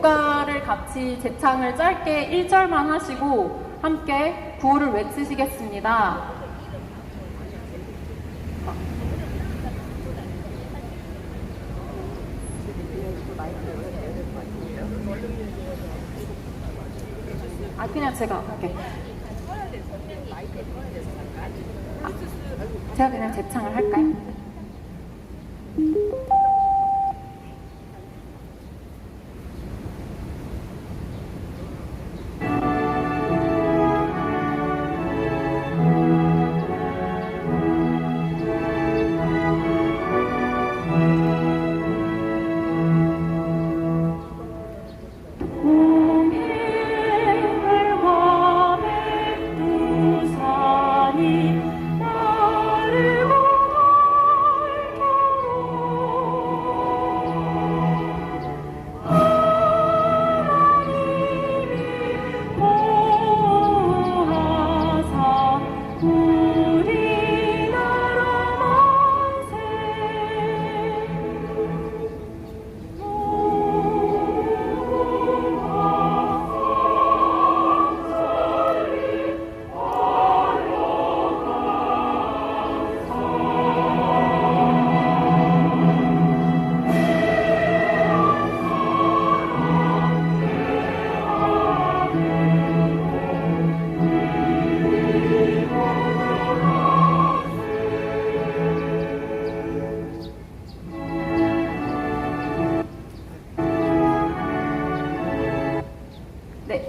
국가를 같이 제창을 짧게 1절만 하시고 함께 구호를 외치시겠습니다. 그냥 제가 할게. 제가 그냥 제창을 할까요?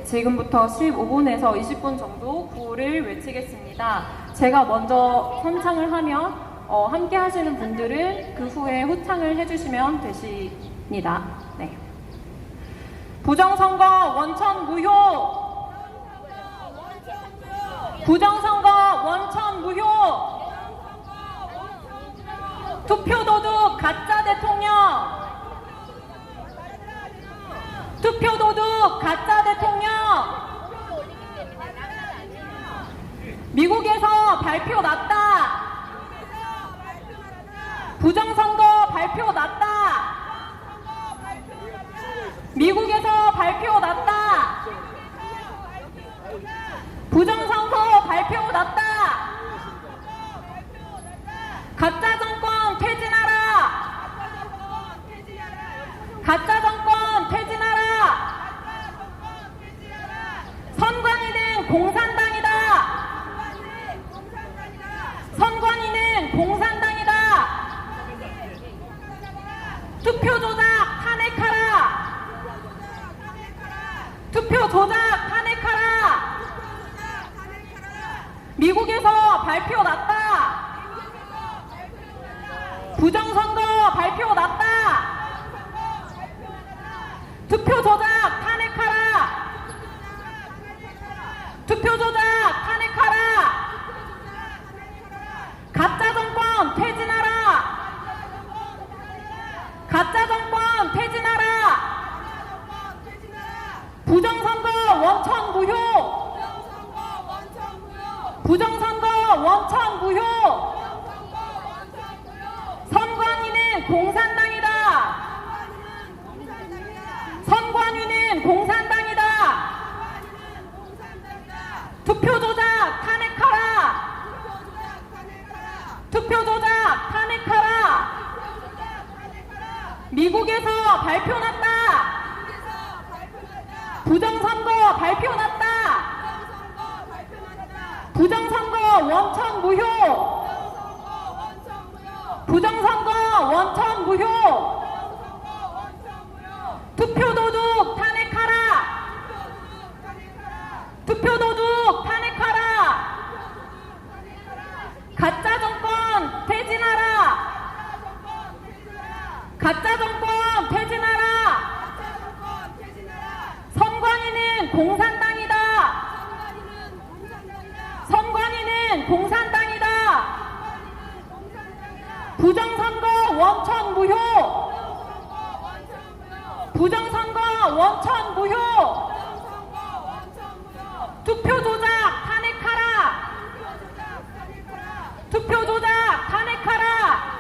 지금부터 15분에서 20분 정도 구호를 외치겠습니다. 제가 먼저 선창을 하면 함께 하시는 분들은 그 후에 후창을 해주시면 되십니다. 네. 부정선거 원천 무효! 부정선거 원천 무효! 투표도둑 가짜 대통령! 투표도둑 가짜 대통령! 미국에서 발표 났다! 부정선거 발표 났다! 미국에서 발표 났다! 부정선거 발표 났다! 가짜 정권 퇴진하라! 가짜 정권 퇴진하라! 선관위는 공산당이다! 선관위는 공산당이다! 투표 조작 탄핵하라! 투표 조작 탄핵하라! 미국에서 발표 났다! 부정선거 발표 났다! 투표 조작 탄핵하라! 투표 조작 탄핵하라! 가짜 정권 퇴진하라! 가짜 정권 퇴진하라! 부정선거 원천 무효! 부정선거 원천 무효! 선관위는 공산당이다! 선관위는 공산당이다! 투표 조작 탄핵하라! 투표 조작 탄핵하라! 미국에서 발표 났다! 부정선거 발표 났다! 부정선거 원천 무효! 부정선거 원천 무효! 투표도둑 탄핵하라! 투표도둑 탄핵하라! 가짜 정권 퇴진하라! 가짜 정권 퇴진하라! 선관위는 공산당이다! 선관위는 공산당이다! 부정선거 원천 무효! 부정선거 원천 무효! 투표 조작 탄핵하라! 투표 조작 탄핵하라!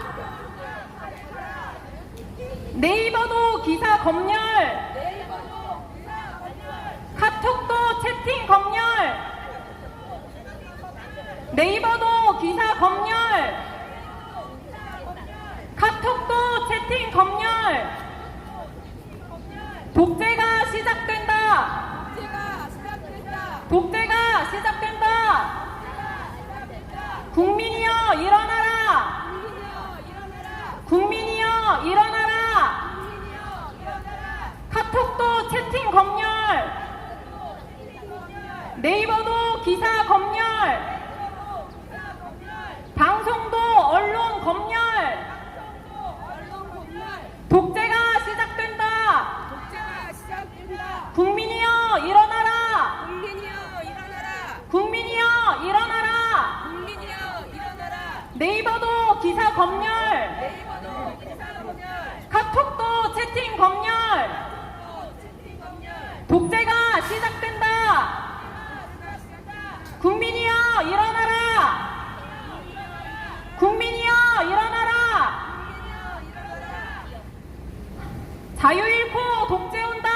네이버도 기사 검열! 독재가 시작된다. 독재가 시작된다. 국민이여 일어나라. 국민이여 일어나라. 카톡도 채팅 검열. 네이버도 기사 검열. 방송도 언론 검열. 독재가 시작된다. 국민이여 일어나라. 국민이여 일어나라. 네이버도 기사 검열. 카톡도 채팅 검열. 독재가 시작된다. 국민이여 일어나라. 국민이여 일어나라. 자유 잃고 독재 온다.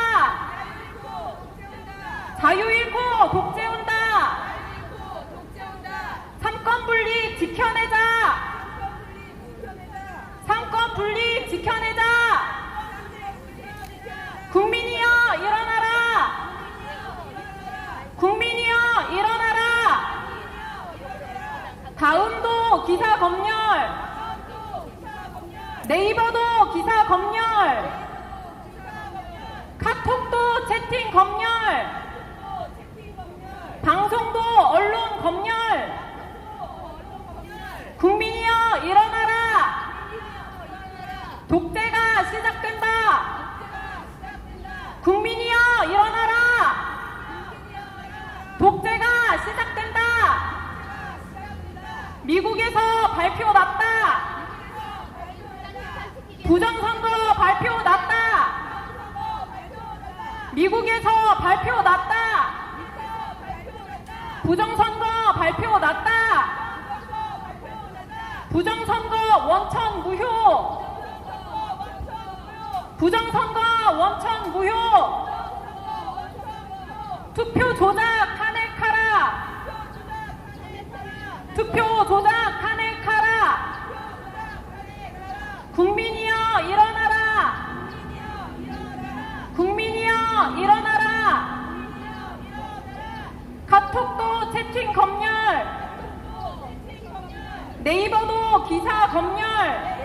자유 잃고 독재 온다. 삼권 분립 지켜내자. 삼권 분립 지켜내자. 국민이여 일어나라. 국민이여 일어나라. 다음도 기사 검열. 네이버도 기사 검열. 카톡도 채팅 검열. 방송도 언론 검열. 국민이여 일어나라. 독재가 시작된다. 국민이여 일어나라. 독재가 시작된다. 미국에서 발표 났다. 부정선거 발표 났다. 미국에서 발표 났다. 부정선거 발표 났다. 부정선거 원천 무효. 부정선거 원천 무효. 투표 조작 탄핵하라. 투표 조작 탄핵하라. 국민이여 일어나라. 국민이여 일어나라. 카톡도 채팅 검열. 네이버도 기사 검열.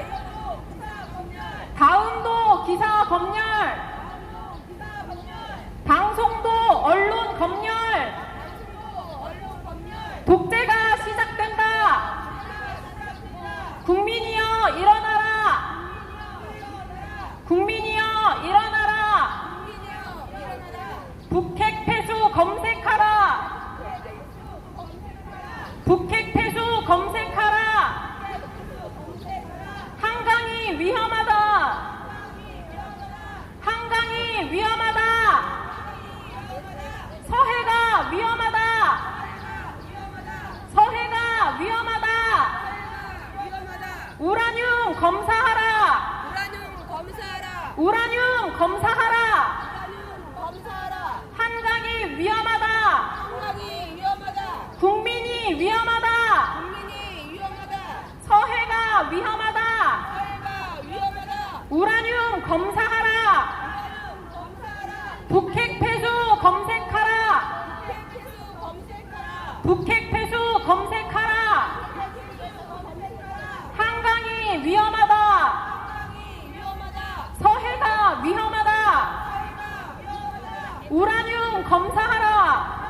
다음도 기사 검열. 방송도 언론 검열. 독재가 시작된다. 국민이여 일어나라. 국민이여 일어나라. 북핵 폐수 검색하라. 북핵 폐수 검색하라. 한강이 위험하다. 한강이 위험하다. 서해가 위험하다. 서해가 위험하다. 우라늄 검사하라. 우라늄 검사하라. 한강이 위험하다. 국민이 위험하다. 서해가 위험하다. 우라늄 검사하라. 북핵 폐수 검색하라. 북핵 폐수 검색하라. 한강이 위험하다. 서해가 위험하다. 우라늄 검사하라.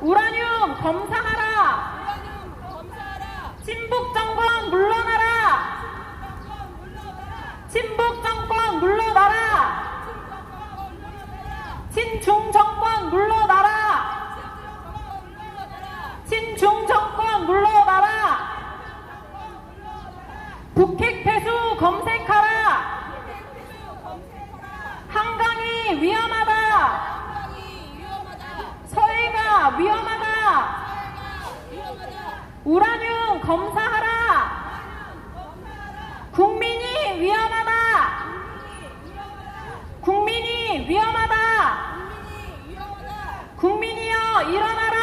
우라늄 검사하라. 친북 정권 물러나라. 친북 정권 물러나라. 친중 정권 물러나라. 친중 정권 물러나라. 북핵 폐수 검색하라. 한강이 위험하다. 서해가 위험하다. 우라늄 검사하라. 국민이 위험하다. 국민이 위험하다. 국민이여 일어나라.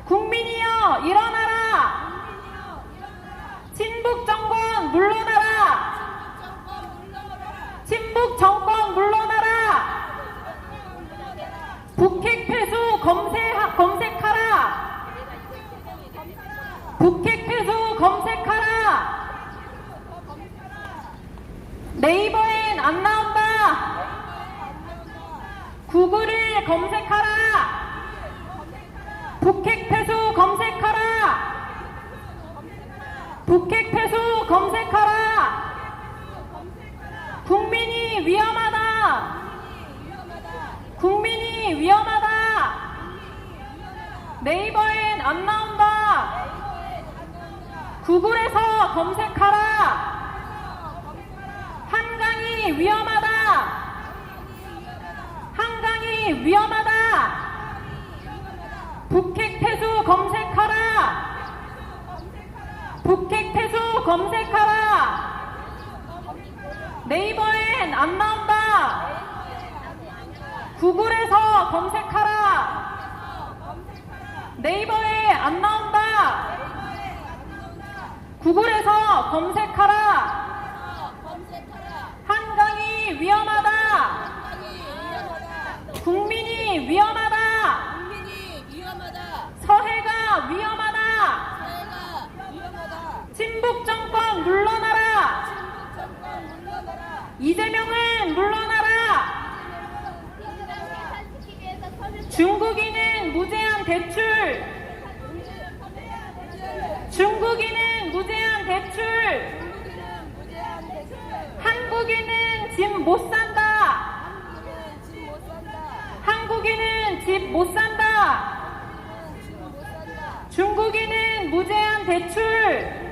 국민이여 일어나라. 친북 정권 물러나라. 친북 구글을 검색하라. 북핵 폐수 검색하라. 북핵 폐수 검색하라. 국민이 위험하다. 국민이 위험하다. 네이버엔 안 나온다. 구글에서 검색하라. 한강이 위험하다. 한강이 위험하다. 북핵 폐수 검색하라. 북핵 폐수 검색하라. 네이버엔 안 나온다. 구글에서 검색하라. 네이버에 안 나온다. 구글에서 검색하라. 한강이 위험하다. 국민이 위험하다. 서해가 위험하다. 친북 정권 물러나라. 이재명은 물러나라. 중국인은 무제한 대출. 중국인은 무제한 대출. 한국인은 집 못 산다. 한국인은 집 못 산다. 중국인은 무제한 대출.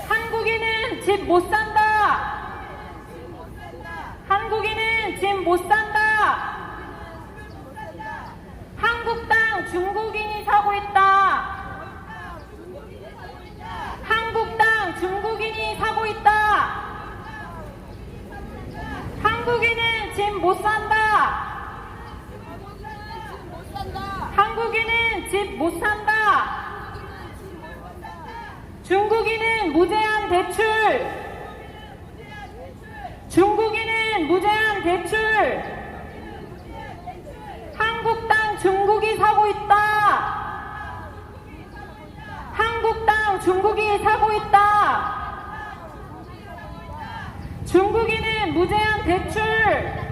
한국인은 집 못 산다. 한국인은 집 못 산다. 한국당 중국인이 사고 있다. 한국당 중국인이 사고 있다. 한국인은 집 못 산다. 한국인은 집 못 산다. 중국인은 무제한 대출. 중국인은 무제한 대출. 한국당 중국이 사고 있다. 한국당 중국이 사고 있다. 중국인은 무제한 대출.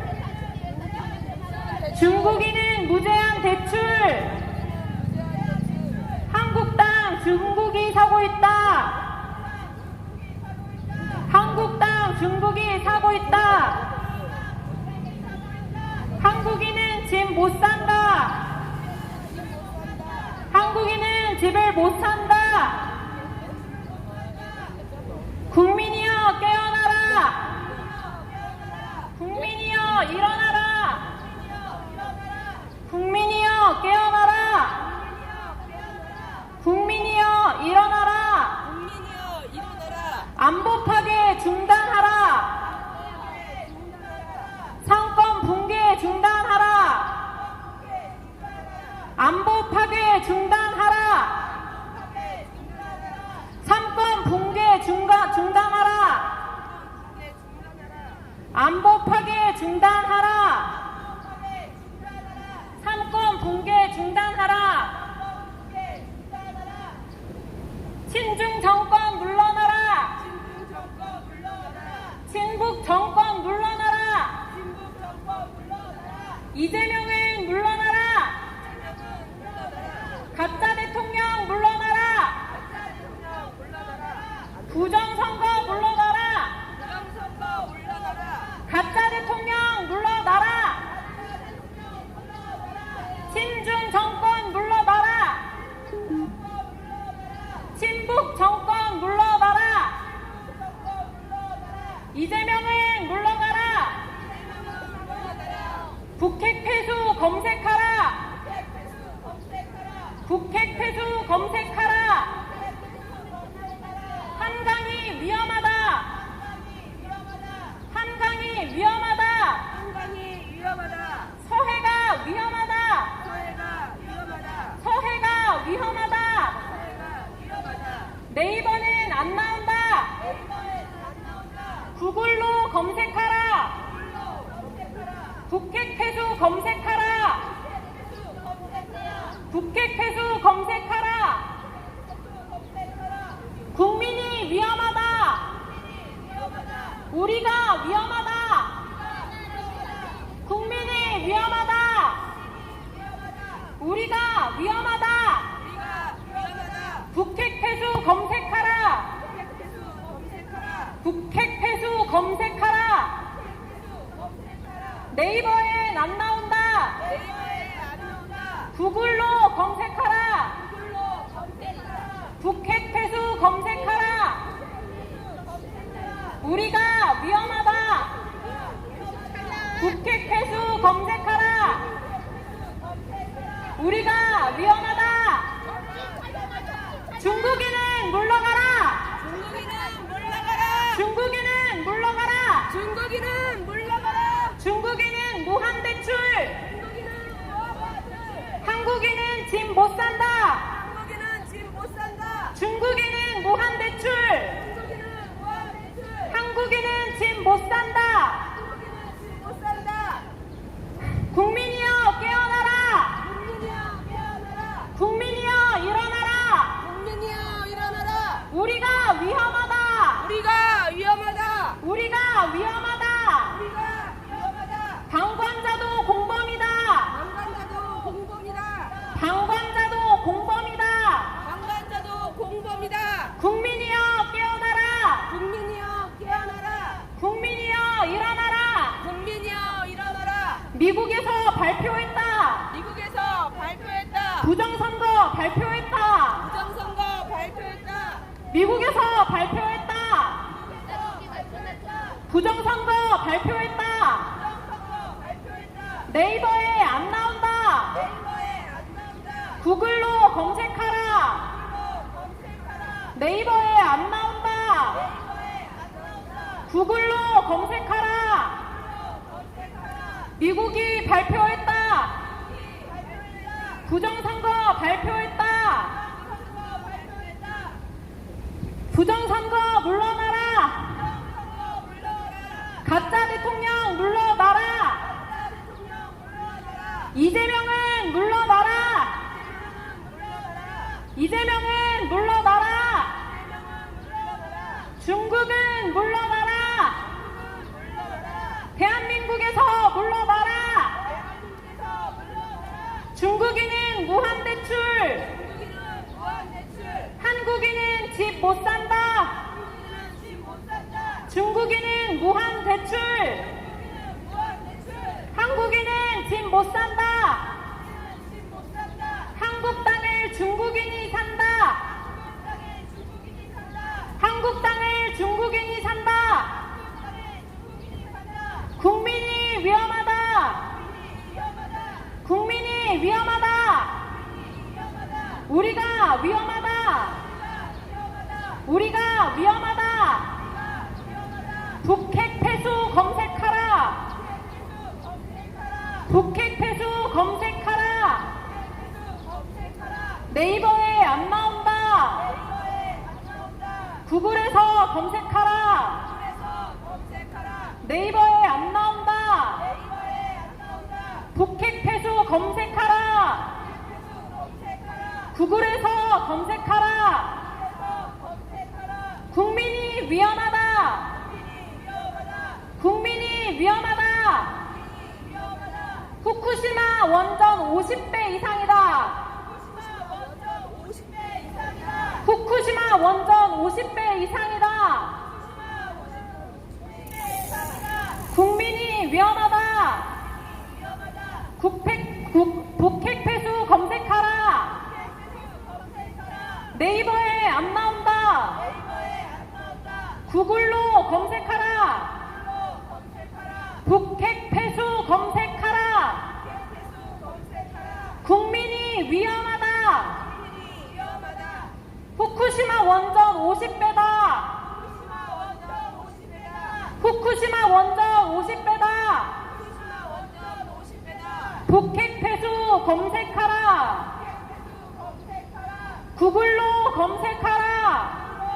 중국인은 무제한 대출. 한국당 중국이 사고 있다. 한국당 중국이 사고 있다. 한국인은 집 못 산다. 한국인은 집을 못 산다. 국민이여 깨어나라. 국민이여 일어나라. 국민이여 깨어나라. 국민이여 일어나라. 안보 파괴 중단하라. 상권 붕괴 중단하라. 안보 파괴 중단하라. 상권 붕괴 중단하라. 안보 파괴 중단하라. 상권 붕괴 중단하라. 친중 정권 물러나라. 친북 정권 물러나라. 이재명은 물러나라. 가짜 대통령 물러나라. 부정선거 물러나라. 가짜 대통령 물러나라. 친중 정권 물러나라. 친북 정권 물러나라. 이재명은 물러나라. 북핵 폐수 검색하라. 북핵 폐수 검색하라. 한강이 위험하다. 한강이 위험하다. 서해가 위험하다. 서해가 위험하다. 네이버는 안 나온다. 구글로 검색하라. 북핵 폐수 검색하라. 북핵 폐수 검색하라. 국민이 위험하다. 우리가 위험하다. 국민을 네이버엔 안 나온다. 네이버에 안 나온다. 구글로 검색하라. 구글로 검색하라. 북핵 폐수 검색하라. 검색하라. 우리가 위험하다. 북핵 폐수 검색하라. 우리가 위험하다. 중국인은 물러가라. 중국인은 물러가라. 중국인은 물러가라. 중국인은 물러가라. 중국인은 무한 대출. 중국인은 무화과들. 한국인은 집 못 산다. 한국인은 집 못 산다. 중국인은 무한 대출. 중국인은 무화과들. 한국인은 집 못 산다. 한국인은 집 못 산다. 국민이여 깨어나라. 국민이여 깨어나라. 국민이여 일어나라. 국민이여 일어나라. 우리가 위험하다. 우리가 위험하다. 우리가 위험하다. 우리가 위험하다. 방관자도 공범이다. 방관자도 공범이다. 방관자도 공범이다. 방관자도 공범이다. 국민이여 깨어나라. 국민이여 깨어나라. 국민이여 일어나라. 국민이여 일어나라. 미국에서 발표했다. 미국에서 발표했다. 부정선거 발표했다. 부정선거 발표했다. 미국에서 발표했다. 부정선거 발표했다. 부정선거 발표했다. 네이버에 안 나온다. 네이버에 안 나온다. 구글로 검색하라. 구글로 검색하라. 네이버에 안 나온다. 네이버에 안 나온다. 구글로 검색하라. 구글로 검색하라. 미국이 발표했다. 발표했다. 부정선거 발표했다. 부정선거 발표했다. 부정선거 물러나라. 부정선거 물러가라. 가짜 대통령 물러나라. 가짜 대통령 물러가라. 이재명은 물러나라. 물러가라. 이재명은 물러나라. 물러가라. 중국은 물러나라. 물러가라. 대한민국에서 물러나라. 대한민국에서 물러가라. 중국인은 무한 대출. 중국인은 무한 대출. 한국인은 집 못 산다. 중국인은 집 못 산다. 중국인은 무한 대출. 중국인은 무한 대출. 한국인은 집 못 산다. 중국인은 집 못 산다. 한국 땅을 중국인이 산다. 땅에 중국인이 산다. 한국 땅을 중국인이 산다. 땅에 중국인이 산다. 국민이 위험하다. 위험하다. 국민이 위험하다. 위험하다. 우리가 위험하다. 위험하다. 우리가 위험하다. 위험하다. 북핵 폐수 검색하라. 검색하라. 북핵 폐수 검색하라. 검색하라. 네이버에 안 나온다. 네이버에 안 나온다. 구글에서 검색하라. 그래서 검색하라. 네이버에 안 나온다. 네이버에 안 나온다. 북핵 폐수 검색하라. 검색하라. 구글에서 검색하라. 그래서 검색하라. 국민이 위험하다. 위험하다. 국민이 위험하다. 위험하다. 후쿠시마 원전 50배 이상이다. 후쿠시마 원전 50배 이상이다. 후쿠시마 원전 50배 이상이다. 후쿠시마 50배 이상이다. 국민이 위험하다. 위험하다. 북핵 폐수 검색하라. 검색하라. 네이버에 안 나온다. 네이버에 안 나온다. 구글로 검색하라. 구글로 검색하라. 북핵 폐수 검색하라. 폐수 검색하라. 국민이 위험하다. 국민이 위험하다. 후쿠시마 원전 50배다. 후쿠시마 원전 50배다. 후쿠시마 원전 50배다. 후쿠시마 원전 50배다. 북핵 폐수 검색하라. 폐수 검색하라. 구글로 검색하라. 구글로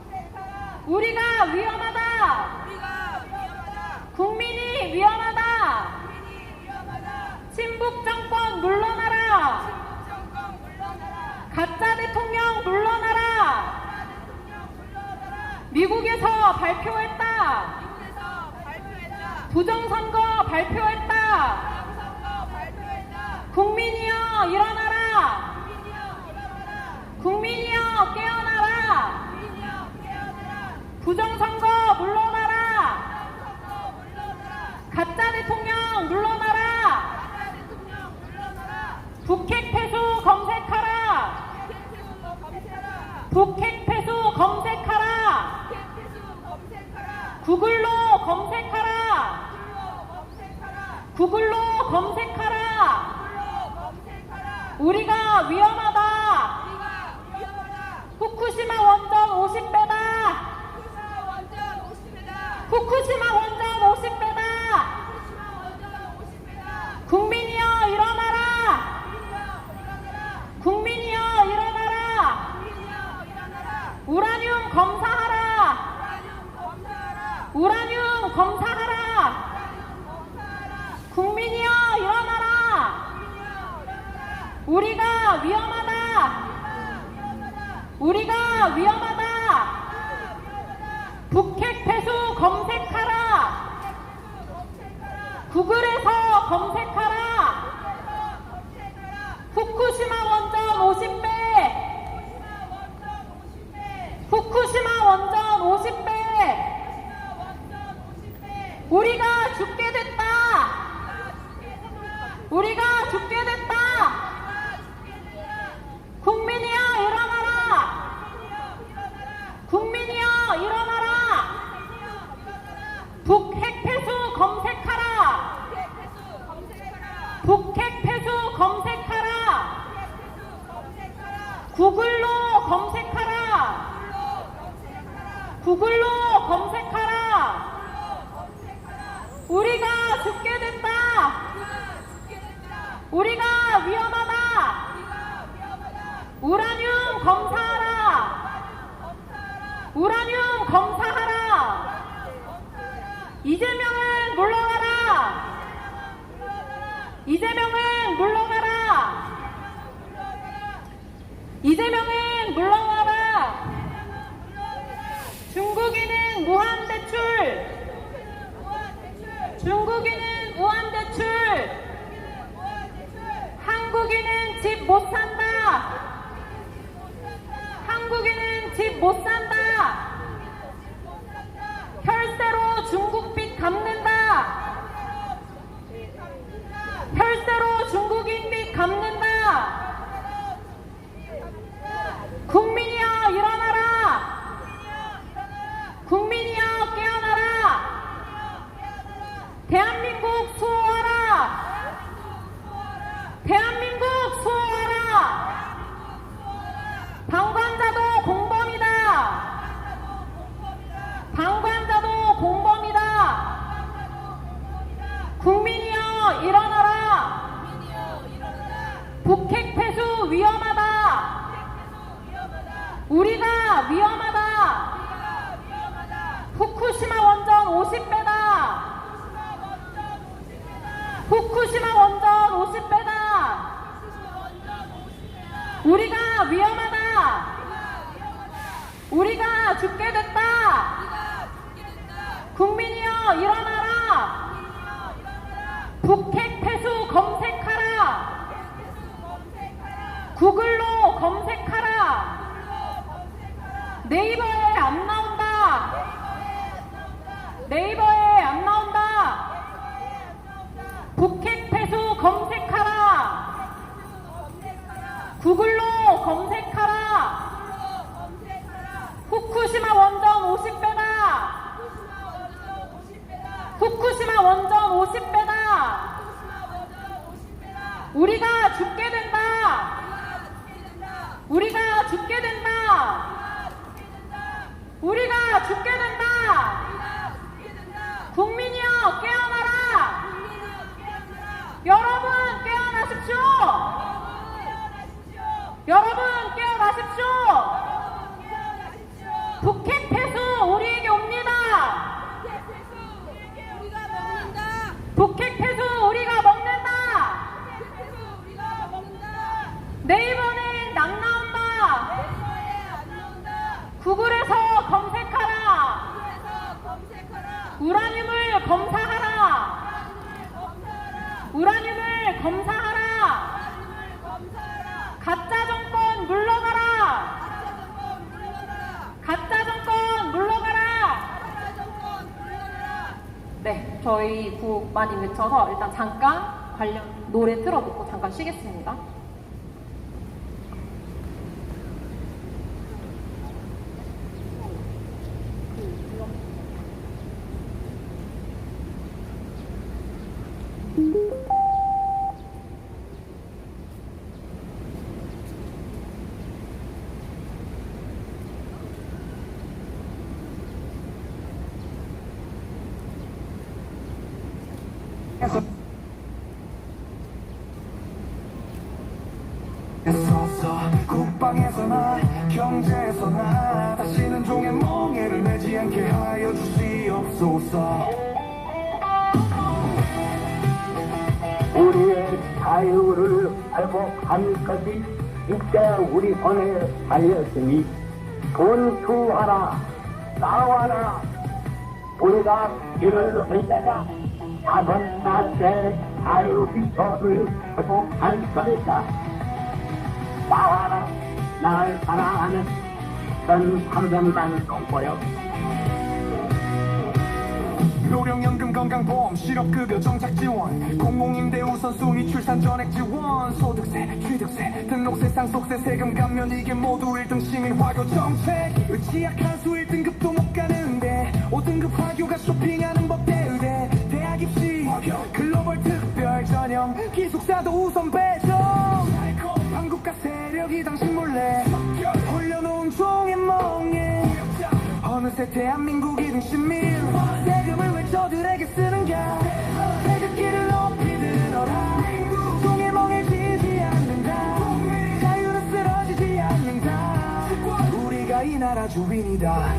검색하라. 우리가 위험하다. 우리가 위험하다. 국민이 위험하다. 국민이 위험하다. 친북 정권 물러나라. 친북 정권 물러나라. 가짜 대통령 물러나라. 대통령 물러나라. 미국에서 발표했다. 미국에서 발표했다. 부정선거 발표했다. 부정선거 발표했다. 국민이여 일어나라. 국민이여 일어나라. 국민이여 깨어나라. 국민이여 깨어나라. 부정선거 물러나라. 부정선거 물러나라. 가짜 대통령 대통령 물러나라. 박근혜 대통령 물러나라. 북핵 폐수 검색하라. 폐수 검색하라. 북핵 폐수 검색하라. 폐수 검색하라. 구글로 검색하라. 검색하라. 구글로 검색하라. 검색하라. 우리가 위험하다. 우리가 위험하다. 후쿠시마 원전 50배다. 후쿠시마 원전 50배다. 후쿠시마 원전 50배다. 후쿠시마 원전 50배다. 국민이여 일어나라. 국민이여 일어나라. 우라늄 검사하라. 우라늄 검사하라. 국민이여 일어나라. 우리가 위험하다. 우리가 위험하다. 북핵 폐수 검색하라. 구글에서 검색하라. 후쿠시마 원전 50배. 후쿠시마 원전 50배. 우리가 죽게 됐다. 우리가 죽게 됐다. 국민이여 일어나라. 국민이여 일어나라. 북핵 폐수 검색하라. 북핵 폐수 검색하라. 구글로 검색하라. 구글로 검색하라. 우리가 죽게 됐다. 우리가 위험하다. 우라늄 검사하라. 우라늄 검사하라. 이재명은 물러가라. 이재명은 물러가라. 이재명은 물러가라. 중국인은 무한대출. 중국인은 무한대출. 한국인은 집 못 산다. 한국인은 집 못 산다. 혈세로 중국 빚 갚는다. 혈세로 중국인 빚 갚는다. 국민이여 일어나라. 국민이여 깨어나라. 대한민국 수호하라. 대한민국 수호하라. 방관자도 공범이다. 방관자도 공범이다. 국민이여 일어나라. 북핵 폐수 위험하다. 우리가 위험하다. 후쿠시마 원전 50배다. 후쿠시마 원전 50배다. 우리가 위험하다. 우리가 죽게 됐다. 국민이여 일어나라. 북핵 폐수 검색하라. 구글로 검색하라. 네이버에 안 나온다. 네이버에 안 나온다. 북핵 폐수 검색하라. 구글로 검색하라. 후쿠시마 원전 50배다. 후쿠시마 원전 50배다. 우리가 죽게 된다. 우리가 죽게 된다. 우리가 죽게 된다. 국민이여 깨어나라. 여러분 깨어나십시오. 여러분 깨어나십시오. 북핵 폐수 우리에게 옵니다. 북핵 폐수 우리가 먹는다. 네이버는 안 나온다. 구글에서 검색하라. 우라늄을 검사하라. 우라늄을 검사하라. 가짜 정권 물러가라. 가짜 정권 물러가라. 네, 저희 저희 구호 많이 외쳐서 일단 잠깐 관련 노래 틀어놓고 잠깐 쉬겠습니다. 서서 국방에서나 경제에서나 다시는 종의 멍에를 매지 않게 하여 주시옵소서. 우리의 자유를 회복할 것이 이때 우리 손에 달렸으니 분투하라 싸워라. 우리가 길을 할 때가 다섯 번째 자유 비서를 회복할 것이다. 나와라 날 사랑하는 전 300만 동포여. 노령연금 건강보험 실업급여 정착지원 공공임대 우선순위 출산 전액 지원 소득세 취득세 등록세 상속세 세금 감면 이게 모두 1등 시민 화교 정책. 취약한 수 1등급도 못 가는데 5등급 화교가 쇼핑하는 법대의대 대학 입시 글로벌 특별 전형 기숙사도 우선 배정. 한국가 세력이 당신 몰래 올려놓은 종의 멍에 어느새 대한민국이 등 시민 세금을 왜 저들에게 쓰는가. 태극기를 높이 들어라. 종의 멍에 지지 않는다. 자유는 쓰러지지 않는다. 우리가 이 나라 주인이다.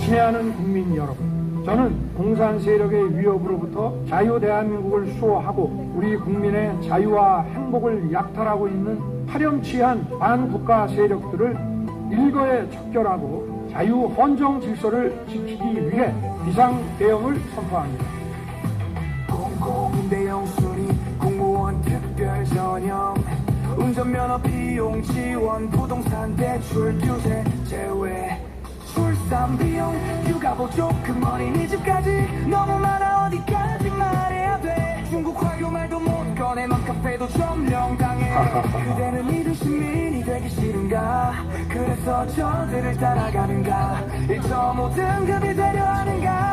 친애하는 국민 여러분, 저는 공산 세력의 위협으로부터 자유 대한민국을 수호하고 우리 국민의 자유와 행복을 약탈하고 있는 파렴치한 반국가 세력들을 일거에 척결하고 자유 헌정 질서를 지키기 위해 비상대응을 선포합니다. 공공임대 영순위 공무원 특별 전형 운전면허 비용 지원 부동산 대출 규제 제외 출산 비용 육아 보조금 어린이집까지 너무 많아 어디까지 말해야 돼. 중국 화교 말도 못 꺼내 맘카페도 점령당해. 그대는 이등 시민이 되기 싫은가. 그래서 저들을 따라가는가. 1.5등급이 되려 하는가.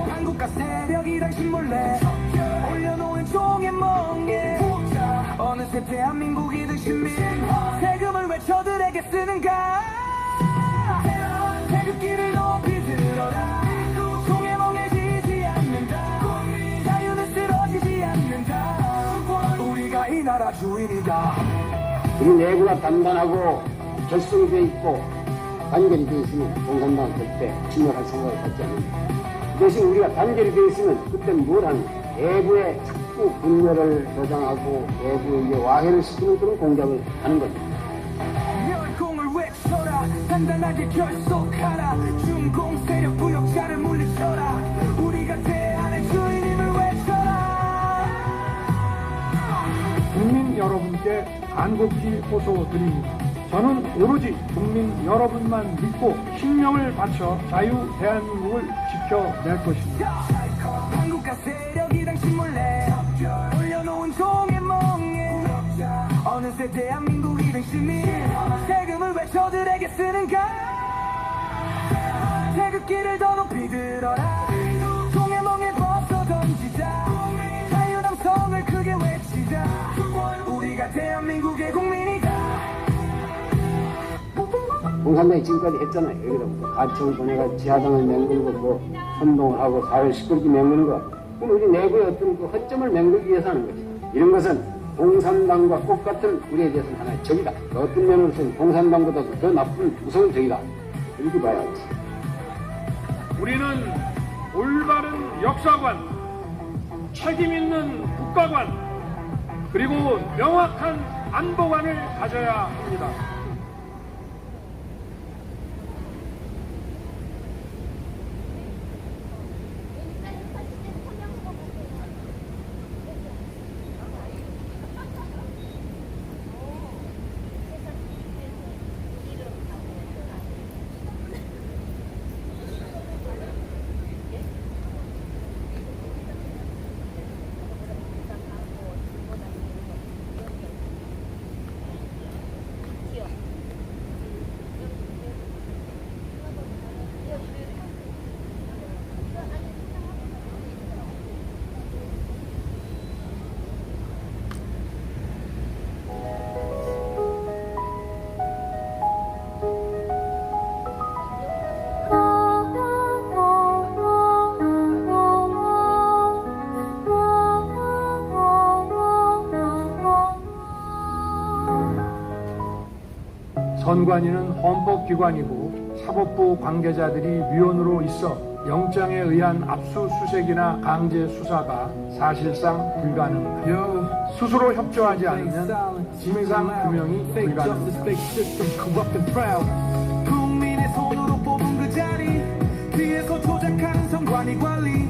한국가 세력이 당신 몰래 올려놓은 종의 멍에 어느새 대한민국이 등 시민 세금을 왜 저들에게 쓰는가. 태극기를 높이 들어라. 종의 멍에 지지 않는다. 자유는 쓰러지지 않는다. 우리가 이 나라 주인이다. 우리 내부가 단단하고 결속이 돼 있고 단결이 돼 있으면 공산당은 절대 침략할 생각을 갖지 않는다. 대신 우리가 단결이 돼 있으면 그때는 뭘 하는가. 내부에 자꾸 분열을 조장하고 내부에 와해를 시키는 그런 공작을 하는 겁니다. 멸공을 외쳐라. 단단하게 결속하라. 중공 세력 부역자를 물리쳐라. 우리가 대한의 주인임을 외쳐라. 국민 여러분께 간곡히 호소드립니다. 저는 오로지 국민 여러분만 믿고 신명을 바쳐 자유 대한민국을 지켜낼 것입니다. 한국가 세력이 당신 몰래 올려놓은 종의 멍에 어느새 대한민국이 된 시민 세금을 왜 저들에게 쓰는가. 태극기를 더 높이 들어라. 종의 멍에 벗어 던지자. 자유남성을 크게 외치자. 우리가 대한민국의 국민이다. 공산당이 지금까지 했잖아요. 여기다 뭐 가청 보내가 지하당을 맹글고 뭐 선동을 하고 사회를 시끄럽게 맹그는 거. 그럼 우리 내부의 어떤 그 허점을 맹글기 위해서 하는 것이다. 이런 것은 공산당과 똑같은 우리에 대해서는 하나의 적이다. 어떤 면으로서는 공산당보다도 더 나쁜 무서운 적이다. 이렇게 봐야 하지. 우리는 올바른 역사관, 책임 있는 국가관, 그리고 명확한 안보관을 가져야 합니다. 선관위는 헌법기관이고 사법부 관계자들이 위원으로 있어 영장에 의한 압수수색이나 강제 수사가 사실상 불가능합니다. 스스로 협조하지 않으면 진상규명이 불가능합니다. 국민의 손으로 뽑은 그 자리 뒤에서 조작하는 선관위 관리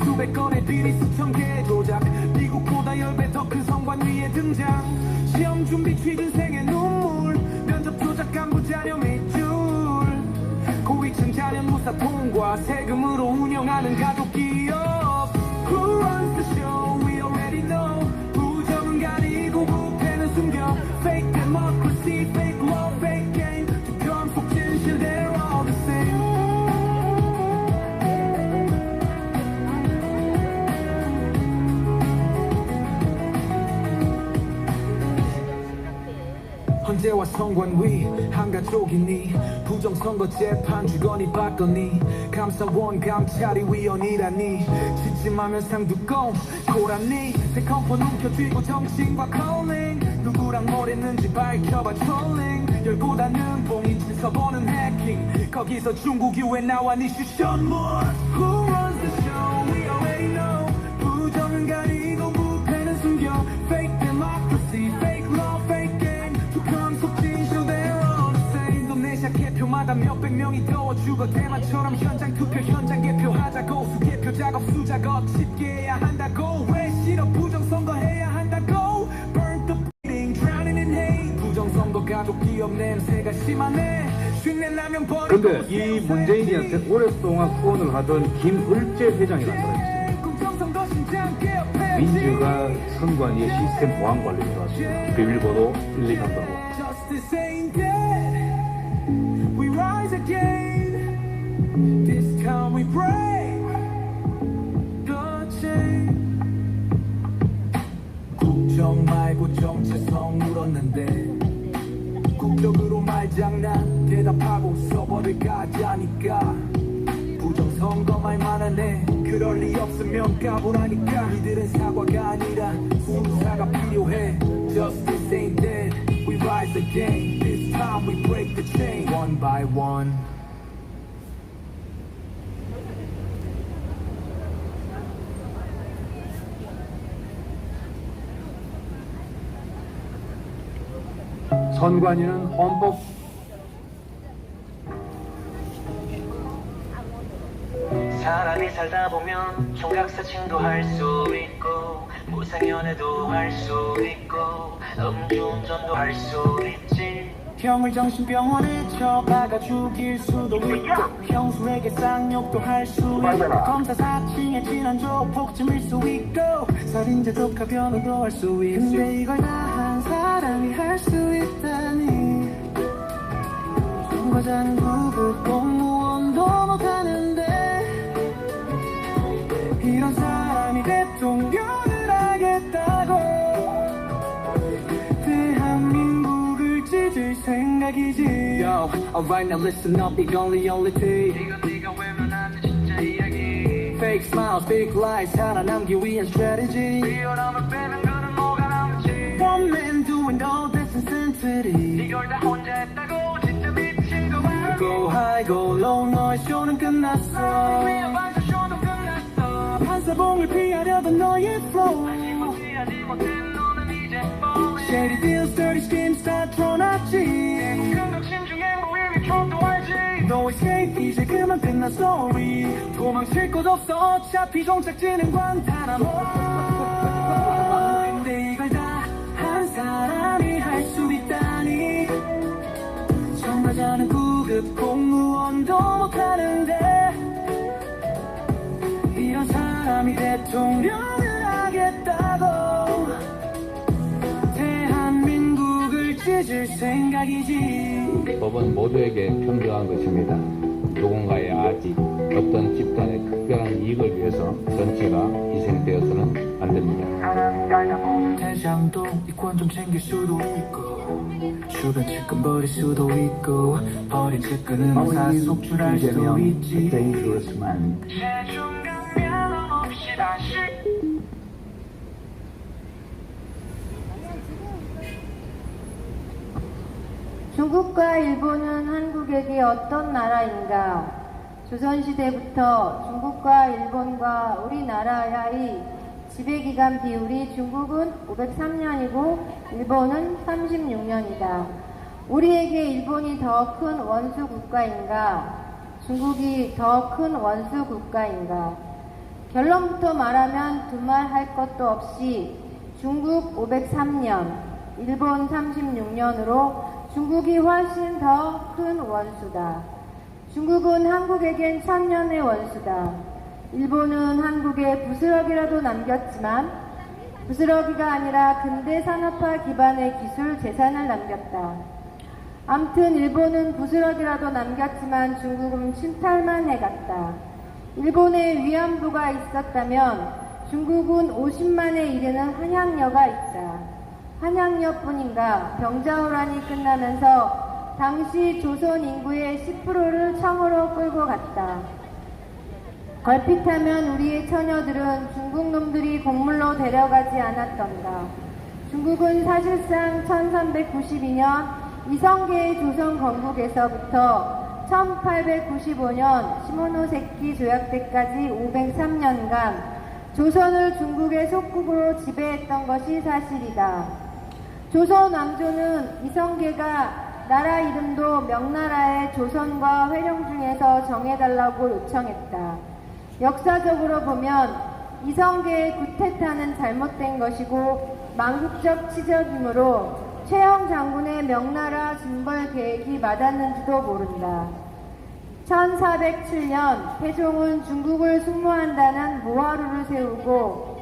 수백 건의 비리 수천 개의 조작 미국보다 10배 더 큰 선관위의 등장 시험 준비 취준생의 눈물 면접 조작 간부 자료 밑줄 고위층 자녀 무사 통과 세금으로 운영하는 가족 기업 Who runs the show? We already know 부정은 가리고 부패는 숨겨 Fake democracy, fake law, fake game 투표함 속 진실 they're all the same 헌재와 선관위 한가족이니 부정선거 재판 주거니 받거니 감사원 감찰이 위원이라니 지침하면 상두꺼운 고라니 새컴포 움켜쥐고 정치인과 컬링 누구랑 뭘 했는지 밝혀봐 trolling 열보다는 봉이 쳐보는 해킹 거기서 중국 유엔 나와 니 슈션물 Who runs the show? We already know 부정은 가리고 부패는 숨겨 Fake democracy, fake law, fake game 투표함 속 진실 they're all the same 인도네시아 개표마다 몇백 명이 더워 죽어 대만처럼 현장 투표 현장 개표하자고 수개표 작업 수작업 쉽게 해야 한다고 왜 싫어 부정선거 해야 한다고 Burn the bleeding, drowning in hate 부정선거 가족 기업 냄새가 심하네 쉰내 나면 버리고 그런데 이 문재인이한테 오랫동안 후원을 하던 김을재 회장이라는 사람이 있습니다. 공정선거 신장 개혁 민주가 선관위의 시스템 보안 관리를 해왔습니다. 비밀번호 123번호. Justice ain't dead. We rise again. This time we break the chain. 국정 말고 정체성 물었는데 국적으로 말장난 대답하고 서버를 가자니까 부정선거 말만 하네 그럴 리 없으면 까불하니까 이들은 사과가 아니라 수사가 필요해 Justice ain't dead We rise again This time we break the chain One by one 선관위는 헌법 사람이 살다 보면 총각사칭도 할 수 있고 무상연애도 할 수 있고 음주운전도 할 수 있지 형을 정신병원에 처박아 죽일 수도 있고 형수에게 쌍욕도 할 수 있고 검사 사칭에 진한 조폭쯤일 수 있고 살인자 독하변호도 할 수 있고 근데 이걸 다 한 사람이 할 수 있다니 선거자는 구급 공무원도 못하는데 이런 사람이 대통령을 하겠다고 대한민국을 찢을 생각이지 Yo, alright now listen up 이건 reality 이건 네가 외면하는 진짜 이야기 Fake smiles, big lies 살아남기 위한 strategy 리얼함을 빼면 그는 뭐가 남지 One man doing all this insanity 이걸 다 혼자 했다고 진짜 미친 거 말고 Go high, go low 너의 쇼는 끝났어 위에 반사 쇼도 끝났어 판사봉을 피하려던 너의 flow 피하지 못한 너는 이제 falling Shady deals, dirty schemes 다 드러났지 극심 중에 모임이 촌도 알지 No escape 이제 그만 끝난 story 도망칠 곳 없어 어차피 종착지는 관타나모 근데 이걸 다 한 사람이 할 수 있다니 정말자는 구급 공무원도 못하는데 이런 사람이 대통령을 하겠다고 대한민국을 찢을 생각이지 법은 모두에게 평등한 것입니다. 누군가의 아직 어떤 집단의 특별한 이익을 위해서 전체가 희생되어서는 안 됩니다. 대장도 이권 좀 챙길 수도 있고 주변 측근 버릴 수도 있고 버린 측근은 의사 속출할 수도 있지 최종 강면 없이 다시 중국과 일본은 한국에게 어떤 나라인가? 조선시대부터 중국과 일본과 우리나라의 지배기간 비율이 중국은 503년이고 일본은 36년이다. 우리에게 일본이 더 큰 원수 국가인가? 중국이 더 큰 원수 국가인가? 결론부터 말하면 두말 할 것도 없이 중국 503년, 일본 36년으로 중국이 훨씬 더 큰 원수다. 중국은 한국에겐 1000년의 원수다. 일본은 한국에 부스러기라도 남겼지만 부스러기가 아니라 근대 산업화 기반의 기술 재산을 남겼다. 암튼 일본은 부스러기라도 남겼지만 중국은 침탈만 해갔다. 일본에 위안부가 있었다면 중국은 50만에 이르는 한양여가 있다. 한양여뿐인가 병자호란이 끝나면서 당시 조선 인구의 10%를 청으로 끌고 갔다. 걸핏하면 우리의 처녀들은 중국 놈들이 곡물로 데려가지 않았던가. 중국은 사실상 1392년 이성계의 조선 건국에서부터 1895년 시모노세키 조약 때까지 503년간 조선을 중국의 속국으로 지배했던 것이 사실이다. 조선 왕조는 이성계가 나라 이름도 명나라의 조선과 회령 중에서 정해달라고 요청했다. 역사적으로 보면 이성계의 구테타는 잘못된 것이고 망국적 치적이므로 최영 장군의 명나라 징벌 계획이 맞았는지도 모른다. 1407년 태종은 중국을 숙무한다는 모하루를 세우고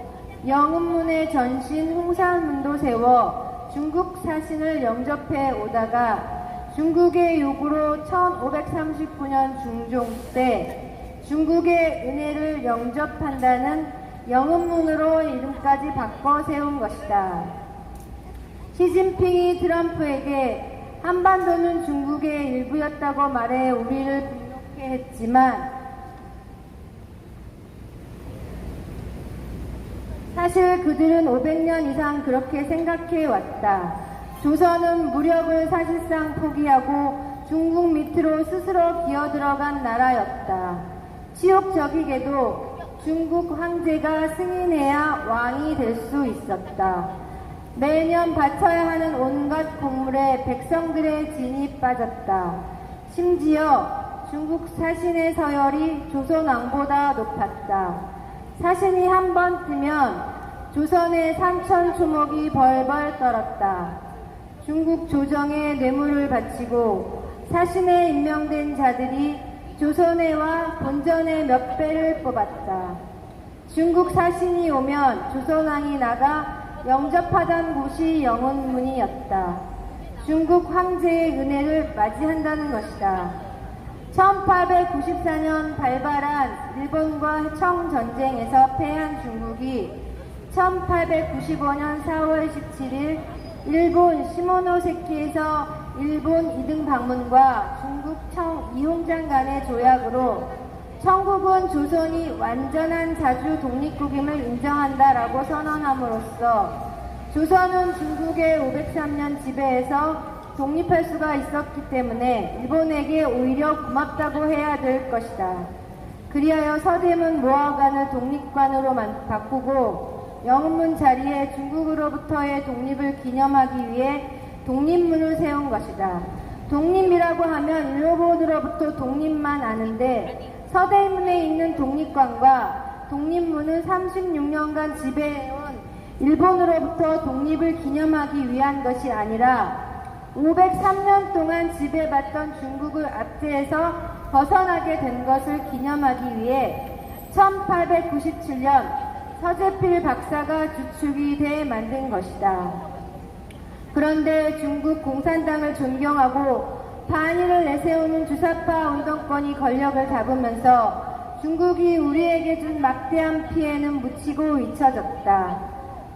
영운문의 전신 홍산문도 세워 중국 사신을 영접해 오다가 중국의 요구로 1539년 중종 때 중국의 은혜를 영접한다는 영운문으로 이름까지 바꿔 세운 것이다. 시진핑이 트럼프에게 한반도는 중국의 일부였다고 말해 우리를 분노케 했지만 사실 그들은 500년 이상 그렇게 생각해 왔다. 조선은 무력을 사실상 포기하고 중국 밑으로 스스로 기어들어간 나라였다. 치욕적이게도 중국 황제가 승인해야 왕이 될 수 있었다. 매년 바쳐야 하는 온갖 곡물에 백성들의 진이 빠졌다. 심지어 중국 사신의 서열이 조선 왕보다 높았다. 사신이 한 번 뜨면 조선의 산천 초목이 벌벌 떨었다. 중국 조정에 뇌물을 바치고 사신에 임명된 자들이 조선해와 본전의 몇 배를 뽑았다. 중국 사신이 오면 조선왕이 나가 영접하던 곳이 영운문이었다. 중국 황제의 은혜를 맞이한다는 것이다. 1894년 발발한 일본과 청전쟁에서 패한 중국이 1895년 4월 17일 일본 시모노세키에서 일본 2등 방문과 중국 청 이홍장 간의 조약으로 청국은 조선이 완전한 자주 독립국임을 인정한다라고 선언함으로써 조선은 중국의 503년 지배에서 독립할 수가 있었기 때문에 일본에게 오히려 고맙다고 해야 될 것이다. 그리하여 서대문 모화관을 독립관으로 바꾸고 영운문 자리에 중국으로부터의 독립을 기념하기 위해 독립문을 세운 것이다. 독립이라고 하면 일본으로부터 독립만 아는데 서대문에 있는 독립관과 독립문은 36년간 지배해온 일본으로부터 독립을 기념하기 위한 것이 아니라 503년 동안 지배받던 중국을 압제해서 벗어나게 된 것을 기념하기 위해 1897년 서재필 박사가 주축이 돼 만든 것이다. 그런데 중국 공산당을 존경하고 반일을 내세우는 주사파 운동권이 권력을 잡으면서 중국이 우리에게 준 막대한 피해는 묻히고 잊혀졌다.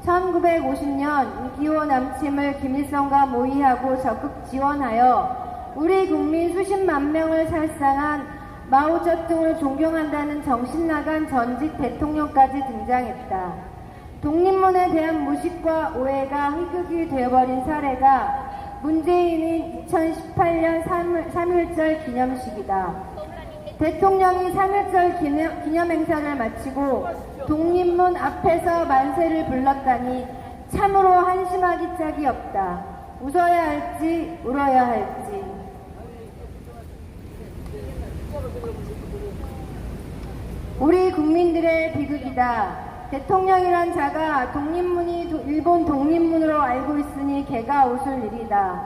1950년 6.25 남침을 김일성과 모의하고 적극 지원하여 우리 국민 수십만 명을 살상한 마오쩌둥을 존경한다는 정신나간 전직 대통령까지 등장했다. 독립문에 대한 무식과 오해가 희극이 되어버린 사례가 문재인의 2018년 3.1절 기념식이다. 대통령이 3.1절 기념 행사를 마치고 독립문 앞에서 만세를 불렀다니 참으로 한심하기 짝이 없다. 웃어야 할지 울어야 할지. 우리 국민들의 비극이다. 대통령이란 자가 독립문이 일본 독립문으로 알고 있으니 개가 웃을 일이다.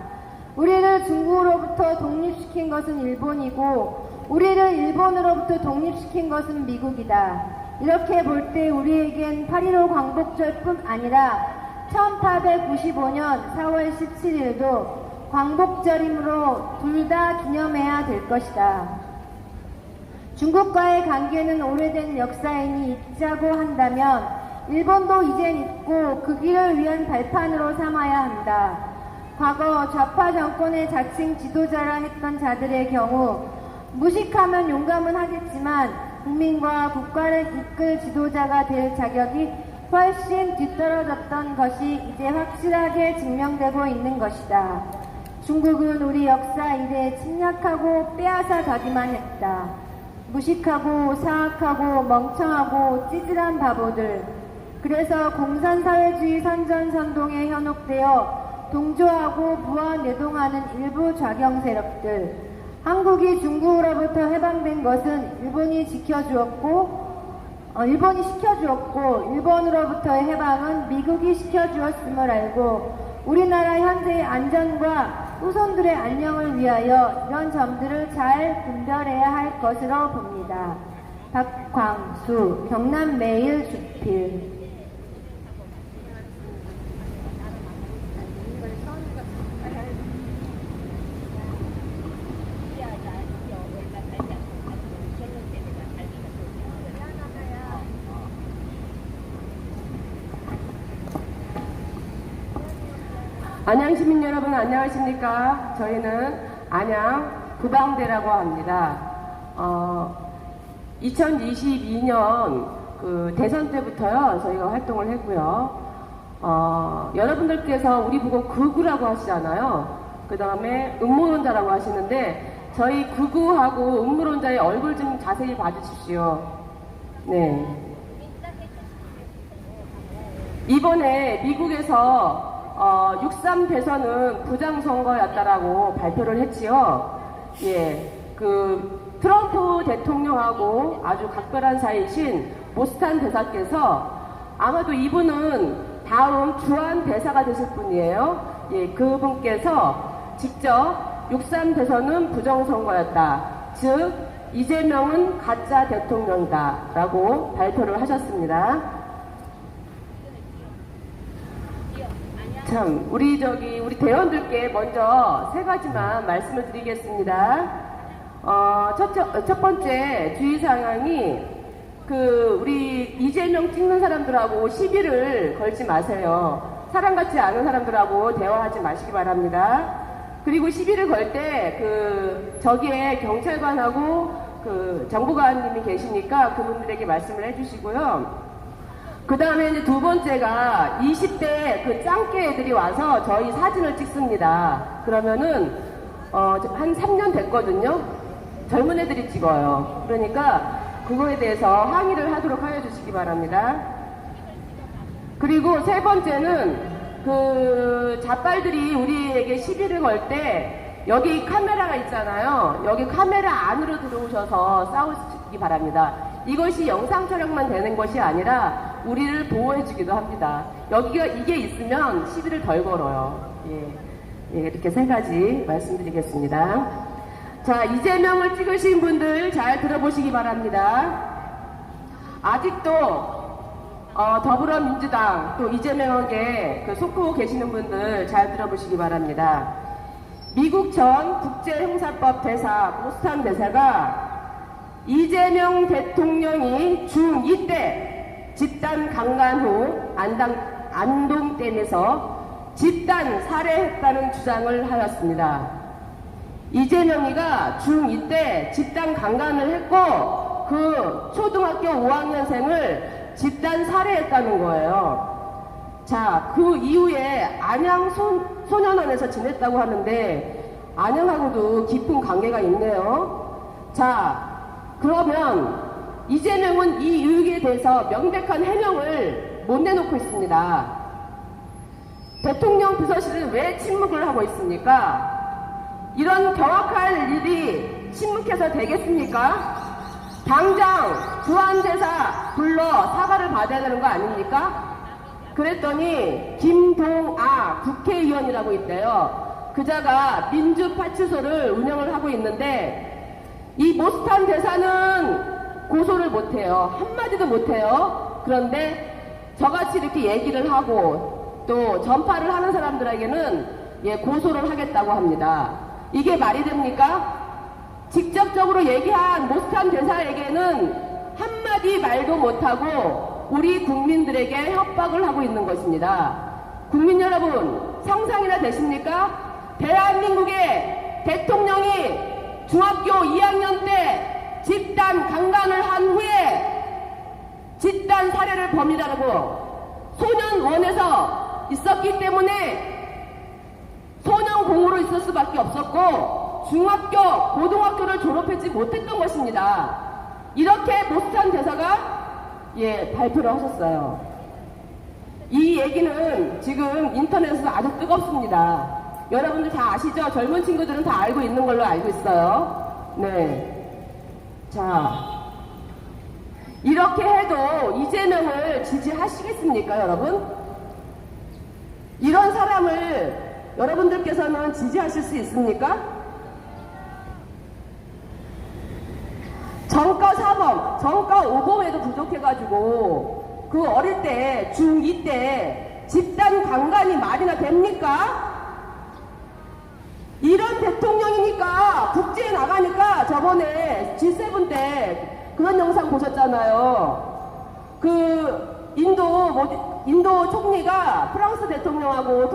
우리를 중국으로부터 독립시킨 것은 일본이고 우리를 일본으로부터 독립시킨 것은 미국이다. 이렇게 볼 때 우리에겐 8.15 광복절뿐 아니라 1895년 4월 17일도 광복절이므로 둘 다 기념해야 될 것이다. 중국과의 관계는 오래된 역사이니 잊자고 한다면 일본도 이젠 잊고 그 길을 위한 발판으로 삼아야 한다. 과거 좌파 정권의 자칭 지도자라 했던 자들의 경우 무식하면 용감은 하겠지만 국민과 국가를 이끌 지도자가 될 자격이 훨씬 뒤떨어졌던 것이 이제 확실하게 증명되고 있는 것이다. 중국은 우리 역사 이래에 침략하고 빼앗아 가기만 했다. 무식하고 사악하고 멍청하고 찌질한 바보들. 그래서 공산사회주의 선전선동에 현혹되어 동조하고 무한내동하는 일부 좌경 세력들. 한국이 중국으로부터 해방된 것은 일본이 시켜주었고 일본으로부터의 해방은 미국이 시켜주었음을 알고 우리나라 현재의 안전과 후손들의 안녕을 위하여 이런 점들을 잘 분별해야 할 것으로 봅니다. 박광수, 경남매일 주필. 안양 시민 여러분 안녕하십니까? 저희는 안양 구방대라고 합니다. 2022년 그 대선 때부터요 저희가 활동을 했고요. 여러분들께서 우리 보고 극우라고 하시잖아요. 그 다음에 음모론자라고 하시는데 저희 극우하고 음모론자의 얼굴 좀 자세히 봐주십시오. 네. 이번에 미국에서 6.3 대선은 부정선거였다라고 발표를 했지요. 예, 그 트럼프 대통령하고 아주 각별한 사이신 모스탄 대사께서 아마도 이분은 다음 주한 대사가 되실 분이에요. 예, 그분께서 직접 6.3 대선은 부정선거였다. 즉 이재명은 가짜 대통령이다 라고 발표를 하셨습니다. 참, 우리 대원들께 먼저 세 가지만 말씀을 드리겠습니다. 첫 번째 주의사항이, 우리 이재명 찍는 사람들하고 시비를 걸지 마세요. 사람 같지 않은 사람들하고 대화하지 마시기 바랍니다. 그리고 시비를 걸 때, 저기에 경찰관하고 정보관님이 계시니까 그분들에게 말씀을 해주시고요. 그 다음에 이제 두 번째가 20대 짱깨 애들이 와서 저희 사진을 찍습니다. 그러면은, 한 3년 됐거든요? 젊은 애들이 찍어요. 그러니까 그거에 대해서 항의를 하도록 하여 주시기 바랍니다. 그리고 세 번째는 자빨들이 우리에게 시비를 걸 때 여기 카메라가 있잖아요. 여기 카메라 안으로 들어오셔서 싸우시기 바랍니다. 이것이 영상 촬영만 되는 것이 아니라 우리를 보호해주기도 합니다. 이게 있으면 시비를 덜 걸어요. 예, 이렇게 세 가지 말씀드리겠습니다. 자, 이재명을 찍으신 분들 잘 들어보시기 바랍니다. 아직도 더불어민주당 또 이재명에게 속고 계시는 분들 잘 들어보시기 바랍니다. 미국 전 국제형사법 대사 모스탄 대사가 이재명 대통령이 중2 때 집단 강간 후 안동댐에서 집단 살해했다는 주장을 하였습니다. 이재명이가 중2 때 집단 강간을 했고 초등학교 5학년생을 집단 살해했다는 거예요. 자, 그 이후에 안양 소년원에서 지냈다고 하는데 안양하고도 깊은 관계가 있네요. 자, 그러면 이재명은 이 의혹에 대해서 명백한 해명을 못 내놓고 있습니다. 대통령 비서실은 왜 침묵을 하고 있습니까? 이런 경악할 일이 침묵해서 되겠습니까? 당장 주한대사 불러 사과를 받아야 되는 거 아닙니까? 그랬더니 김동아 국회의원이라고 있대요. 그자가 민주파출소를 운영을 하고 있는데 이 모스탄 대사는 고소를 못해요. 한마디도 못해요. 그런데 저같이 이렇게 얘기를 하고 또 전파를 하는 사람들에게는 고소를 하겠다고 합니다. 이게 말이 됩니까? 직접적으로 얘기한 모스탄 대사에게는 한마디 말도 못하고 우리 국민들에게 협박을 하고 있는 것입니다. 국민 여러분, 상상이나 되십니까? 대한민국의 대통령이 중학교 2학년 때 집단 강간을 한 후에 집단 살해를 범이라고 소년원에서 있었기 때문에 소년공으로 있을 수밖에 없었고 중학교, 고등학교를 졸업하지 못했던 것입니다. 이렇게 모스탄 대사가 발표를 하셨어요. 이 얘기는 지금 인터넷에서 아주 뜨겁습니다. 여러분들 다 아시죠? 젊은 친구들은 다 알고 있는 걸로 알고 있어요. 네. 자, 이렇게 해도 이재명을 지지하시겠습니까, 여러분? 이런 사람을 여러분들께서는 지지하실 수 있습니까? 전과 4범, 전과 5범에도 부족해가지고 그 어릴 때, 중2 때 집단 강간이 말이나 됩니까? 이런 대통령이니까 국제에 나가니까 저번에 G7 때 그런 영상 보셨잖아요. 그 인도 총리가 프랑스 대통령하고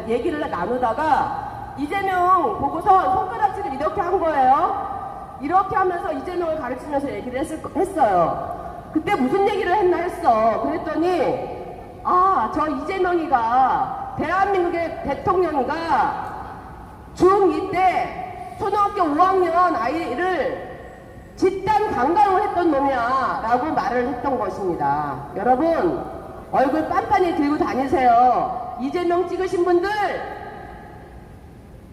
얘기를 나누다가 이재명 보고서 손가락질을 이렇게 한 거예요. 이렇게 하면서 이재명을 가르치면서 얘기를 했어요. 그때 무슨 얘기를 했나 했어. 그랬더니 저 이재명이가 대한민국의 대통령이가 중2 때 초등학교 5학년 아이를 집단 강간을 했던 놈이야 라고 말을 했던 것입니다. 여러분, 얼굴 빤빤히 들고 다니세요. 이재명 찍으신 분들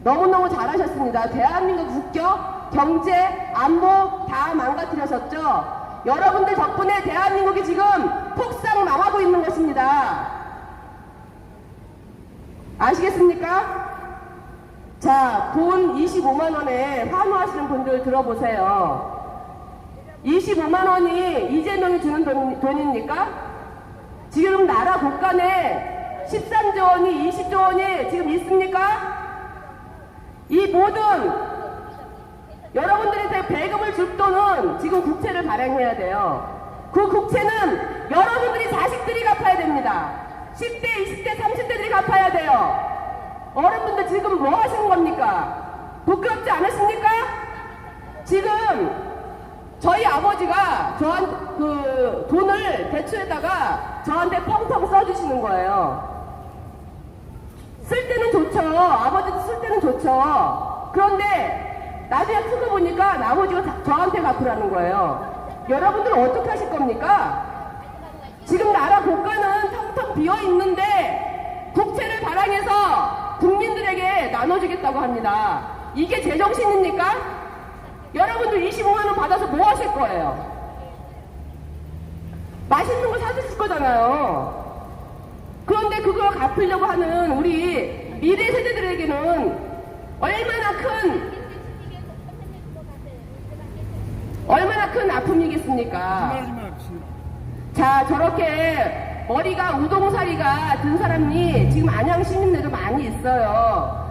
너무너무 잘하셨습니다. 대한민국 국격, 경제, 안보 다 망가뜨리셨죠. 여러분들 덕분에 대한민국이 지금 폭삭 망하고 있는 것입니다. 아시겠습니까? 자, 돈 25만 원에 환호하시는 분들 들어보세요. 25만 원이 이재명이 주는 돈입니까? 지금 나라 국간에 13조 원이 20조 원이 지금 있습니까? 이 모든 여러분들한테 배금을 줄 돈은 지금 국채를 발행해야 돼요. 그 국채는 여러분들이 자식들이 갚아야 됩니다. 10대, 20대, 30대들이 갚아야 돼요. 어른분들 지금 뭐 하시는 겁니까? 부끄럽지 않으십니까? 지금 저희 아버지가 저한테 그 돈을 대출에다가 저한테 펑펑 써주시는 거예요. 쓸 때는 좋죠. 아버지도 쓸 때는 좋죠. 그런데 나중에 크고 보니까 아버지가 저한테 갚으라는 거예요. 여러분들은 어떻게 하실 겁니까? 지금 나라 국가는 텅텅 비어 있는데 국채를 발행해서 국민들에게 나눠주겠다고 합니다. 이게 제정신입니까? 여러분들 25만 원 받아서 뭐 하실 거예요? 맛있는 거 사드실 거잖아요. 그런데 그걸 갚으려고 하는 우리 미래 세대들에게는 얼마나 큰 아픔이겠습니까? 자, 저렇게 머리가 우동사리가 든 사람이 지금 안양 시민들도 많이 있어요.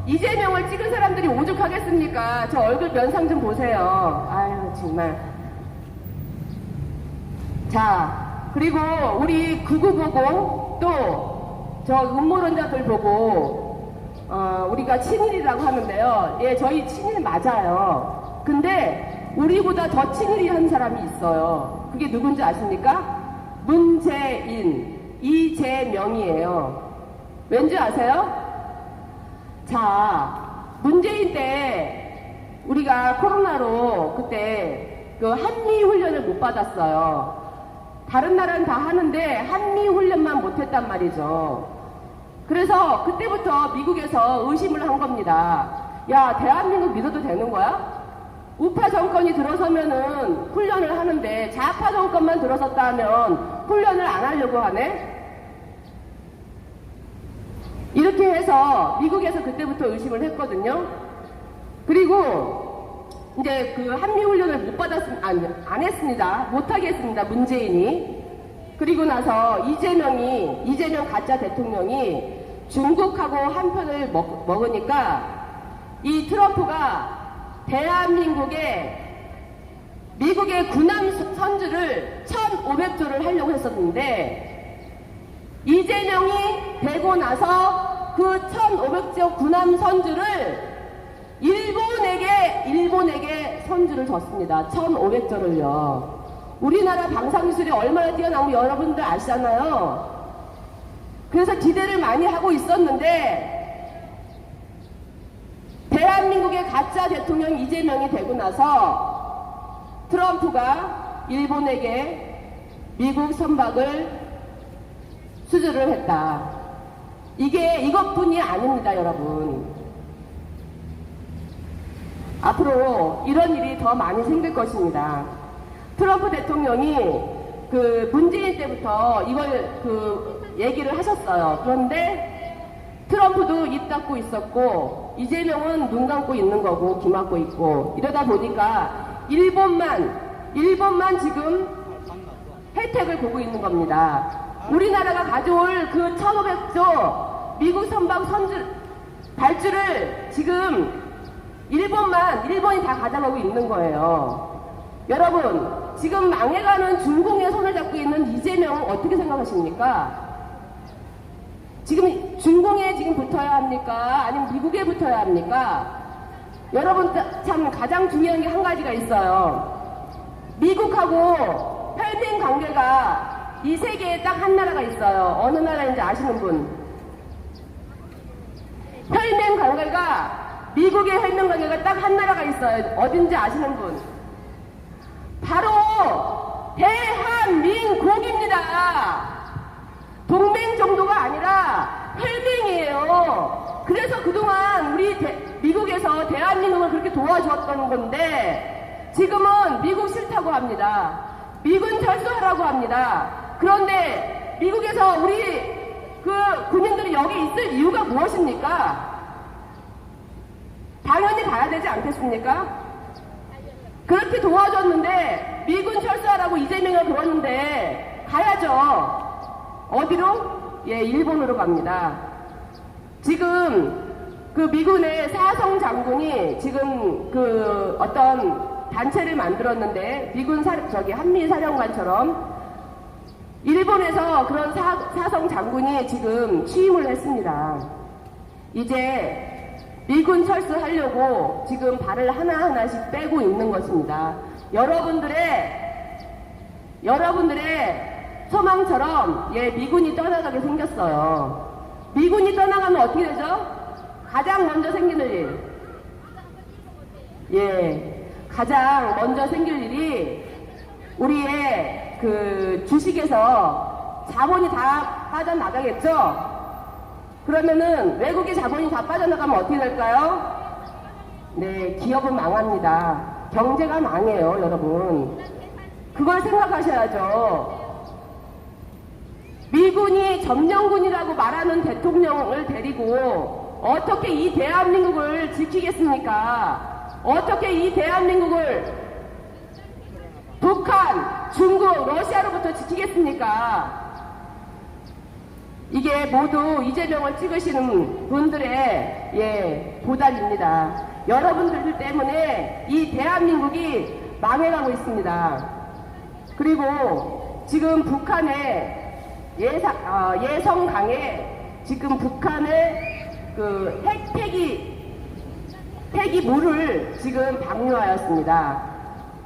이재명을 찍은 사람들이 오죽하겠습니까? 저 얼굴 면상 좀 보세요. 아유, 정말. 자, 그리고 우리 극우 보고 또 저 음모론자들 보고 우리가 친일이라고 하는데요. 예, 저희 친일 맞아요. 근데 우리보다 더 친일이 한 사람이 있어요. 그게 누군지 아십니까? 문재인. 이재명이에요. 왠지 아세요? 자, 문재인 때 우리가 코로나로 그때 그 한미 훈련을 못 받았어요. 다른 나라는 다 하는데 한미 훈련만 못했단 말이죠. 그래서 그때부터 미국에서 의심을 한 겁니다. 야, 대한민국 믿어도 되는 거야? 우파 정권이 들어서면은 훈련을 하는데 좌파 정권만 들어섰다 하면 훈련을 안 하려고 하네? 이렇게 해서 미국에서 그때부터 의심을 했거든요. 그리고 이제 그 한미훈련을 못 안 했습니다. 못하게 했습니다. 문재인이. 그리고 나서 이재명 가짜 대통령이 중국하고 한 편을 먹으니까 이 트럼프가 미국의 군함 선주를 1,500조를 하려고 했었는데 이재명이 되고 나서 그 1,500조 군함 선주를 일본에게 선주를 줬습니다. 1,500조를요. 우리나라 방산기술이 얼마나 뛰어나고 여러분들 아시잖아요. 그래서 기대를 많이 하고 있었는데 대한민국의 가짜 대통령 이재명이 되고 나서 트럼프가 일본에게 미국 선박을 수주를 했다. 이것뿐이 아닙니다, 여러분. 앞으로 이런 일이 더 많이 생길 것입니다. 트럼프 대통령이 그 문재인 때부터 이걸 얘기를 하셨어요. 그런데 트럼프도 입 닫고 있었고 이재명은 눈 감고 있는 거고 귀 막고 있고 이러다 보니까 일본만 지금 혜택을 보고 있는 겁니다. 우리나라가 가져올 그 1,500조 미국 선박 발주를 지금 일본이 다 가져가고 있는 거예요. 여러분, 지금 망해가는 중공의 손을 잡고 있는 이재명은 어떻게 생각하십니까? 지금 중공에 지금 붙어야 합니까? 아니면 미국에 붙어야 합니까? 여러분, 참 가장 중요한 게 한 가지가 있어요. 미국하고 혈맹 관계가 이 세계에 딱 한 나라가 있어요. 어느 나라인지 아시는 분? 혈맹 관계가 미국의 혈맹 관계가 딱 한 나라가 있어요. 어딘지 아시는 분? 바로 대한민국입니다. 동맹 정도가 아니라 혈맹이에요. 그래서 그동안 우리 미국에서 대한민국을 그렇게 도와주었던 건데 지금은 미국 싫다고 합니다. 미군 철수하라고 합니다. 그런데 미국에서 우리 그 군인들이 여기 있을 이유가 무엇입니까? 당연히 가야 되지 않겠습니까? 그렇게 도와줬는데 미군 철수하라고 이재명이 그러는데 가야죠. 어디로? 예, 일본으로 갑니다. 지금 그 미군의 사성 장군이 지금 그 어떤 단체를 만들었는데 미군 한미 사령관처럼 일본에서 그런 사성 장군이 지금 취임을 했습니다. 이제 미군 철수하려고 지금 발을 하나하나씩 빼고 있는 것입니다. 여러분들의 소망처럼 미군이 떠나가게 생겼어요. 미군이 떠나가면 어떻게 되죠? 가장 먼저 생기는 일. 가장 먼저 생길 일이 우리의 그 주식에서 자본이 다 빠져나가겠죠? 그러면은 외국의 자본이 다 빠져나가면 어떻게 될까요? 네, 기업은 망합니다. 경제가 망해요, 여러분. 그걸 생각하셔야죠. 미군이 점령군이라고 말하는 대통령을 데리고 어떻게 이 대한민국을 지키겠습니까? 어떻게 이 대한민국을 북한, 중국, 러시아로부터 지키겠습니까? 이게 모두 이재명을 찍으시는 분들의 보답입니다. 여러분들 때문에 이 대한민국이 망해가고 있습니다. 그리고 지금 북한의 예성강에 지금 북한의 그 폐기물을 지금 방류하였습니다.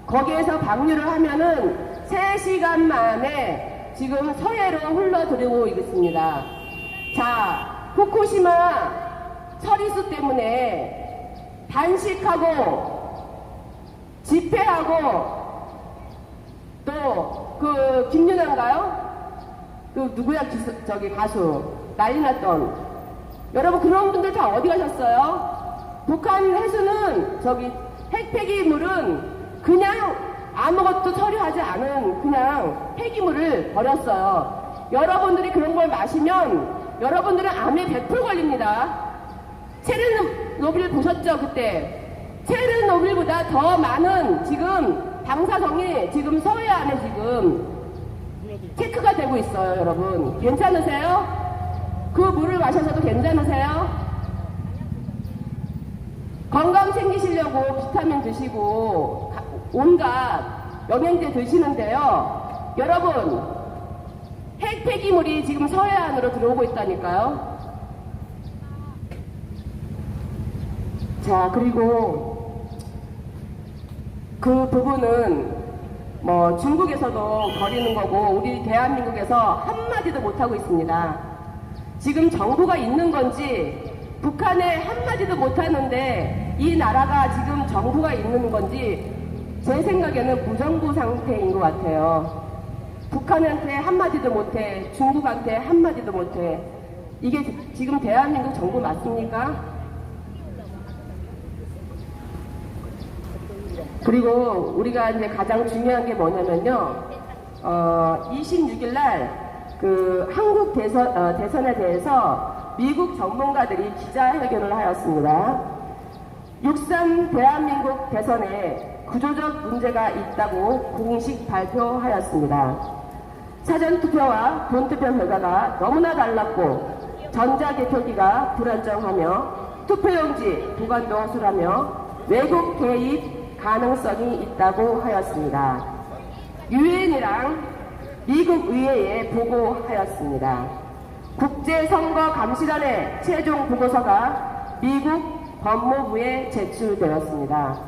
거기에서 방류를 하면은 3시간 만에 지금 서해로 흘러들어오고 있습니다. 자, 후쿠시마 처리수 때문에 단식하고 집회하고 또 그 김윤아인가요? 그 누구야 저기 가수 난리 났던 여러분 그런 분들 다 어디 가셨어요? 북한 해수는 저기 핵폐기물은 그냥 아무것도 처리하지 않은 그냥 폐기물을 버렸어요. 여러분들이 그런 걸 마시면 여러분들은 암에 100% 걸립니다. 체르노빌 보셨죠 그때? 체르노빌보다 더 많은 지금 방사성이 지금 서해안에 지금 체크가 되고 있어요. 여러분 괜찮으세요? 그 물을 마셔서도 괜찮으세요? 건강 챙기시려고 비타민 드시고 온갖 영양제 드시는데요. 여러분 핵 폐기물이 지금 서해안으로 들어오고 있다니까요. 자, 그리고 그 부분은 뭐 중국에서도 버리는 거고 우리 대한민국에서 한마디도 못하고 있습니다. 지금 정부가 있는 건지 북한에 한마디도 못하는데 이 나라가 지금 정부가 있는 건지 제 생각에는 무정부 상태인 것 같아요. 북한한테 한마디도 못해, 중국한테 한마디도 못해. 이게 지금 대한민국 정부 맞습니까? 그리고 우리가 이제 가장 중요한 게 뭐냐면요. 26일 날 그 한국 대선에 대해서 미국 전문가들이 기자회견을 하였습니다. 6.3 대한민국 대선에 구조적 문제가 있다고 공식 발표하였습니다. 사전투표와 본투표 결과가 너무나 달랐고 전자개표기가 불안정하며 투표용지 보관도 허술하며 외국 개입 가능성이 있다고 하였습니다. 유엔이랑 미국 의회에 보고하였습니다. 국제선거감시단의 최종 보고서가 미국 법무부에 제출되었습니다.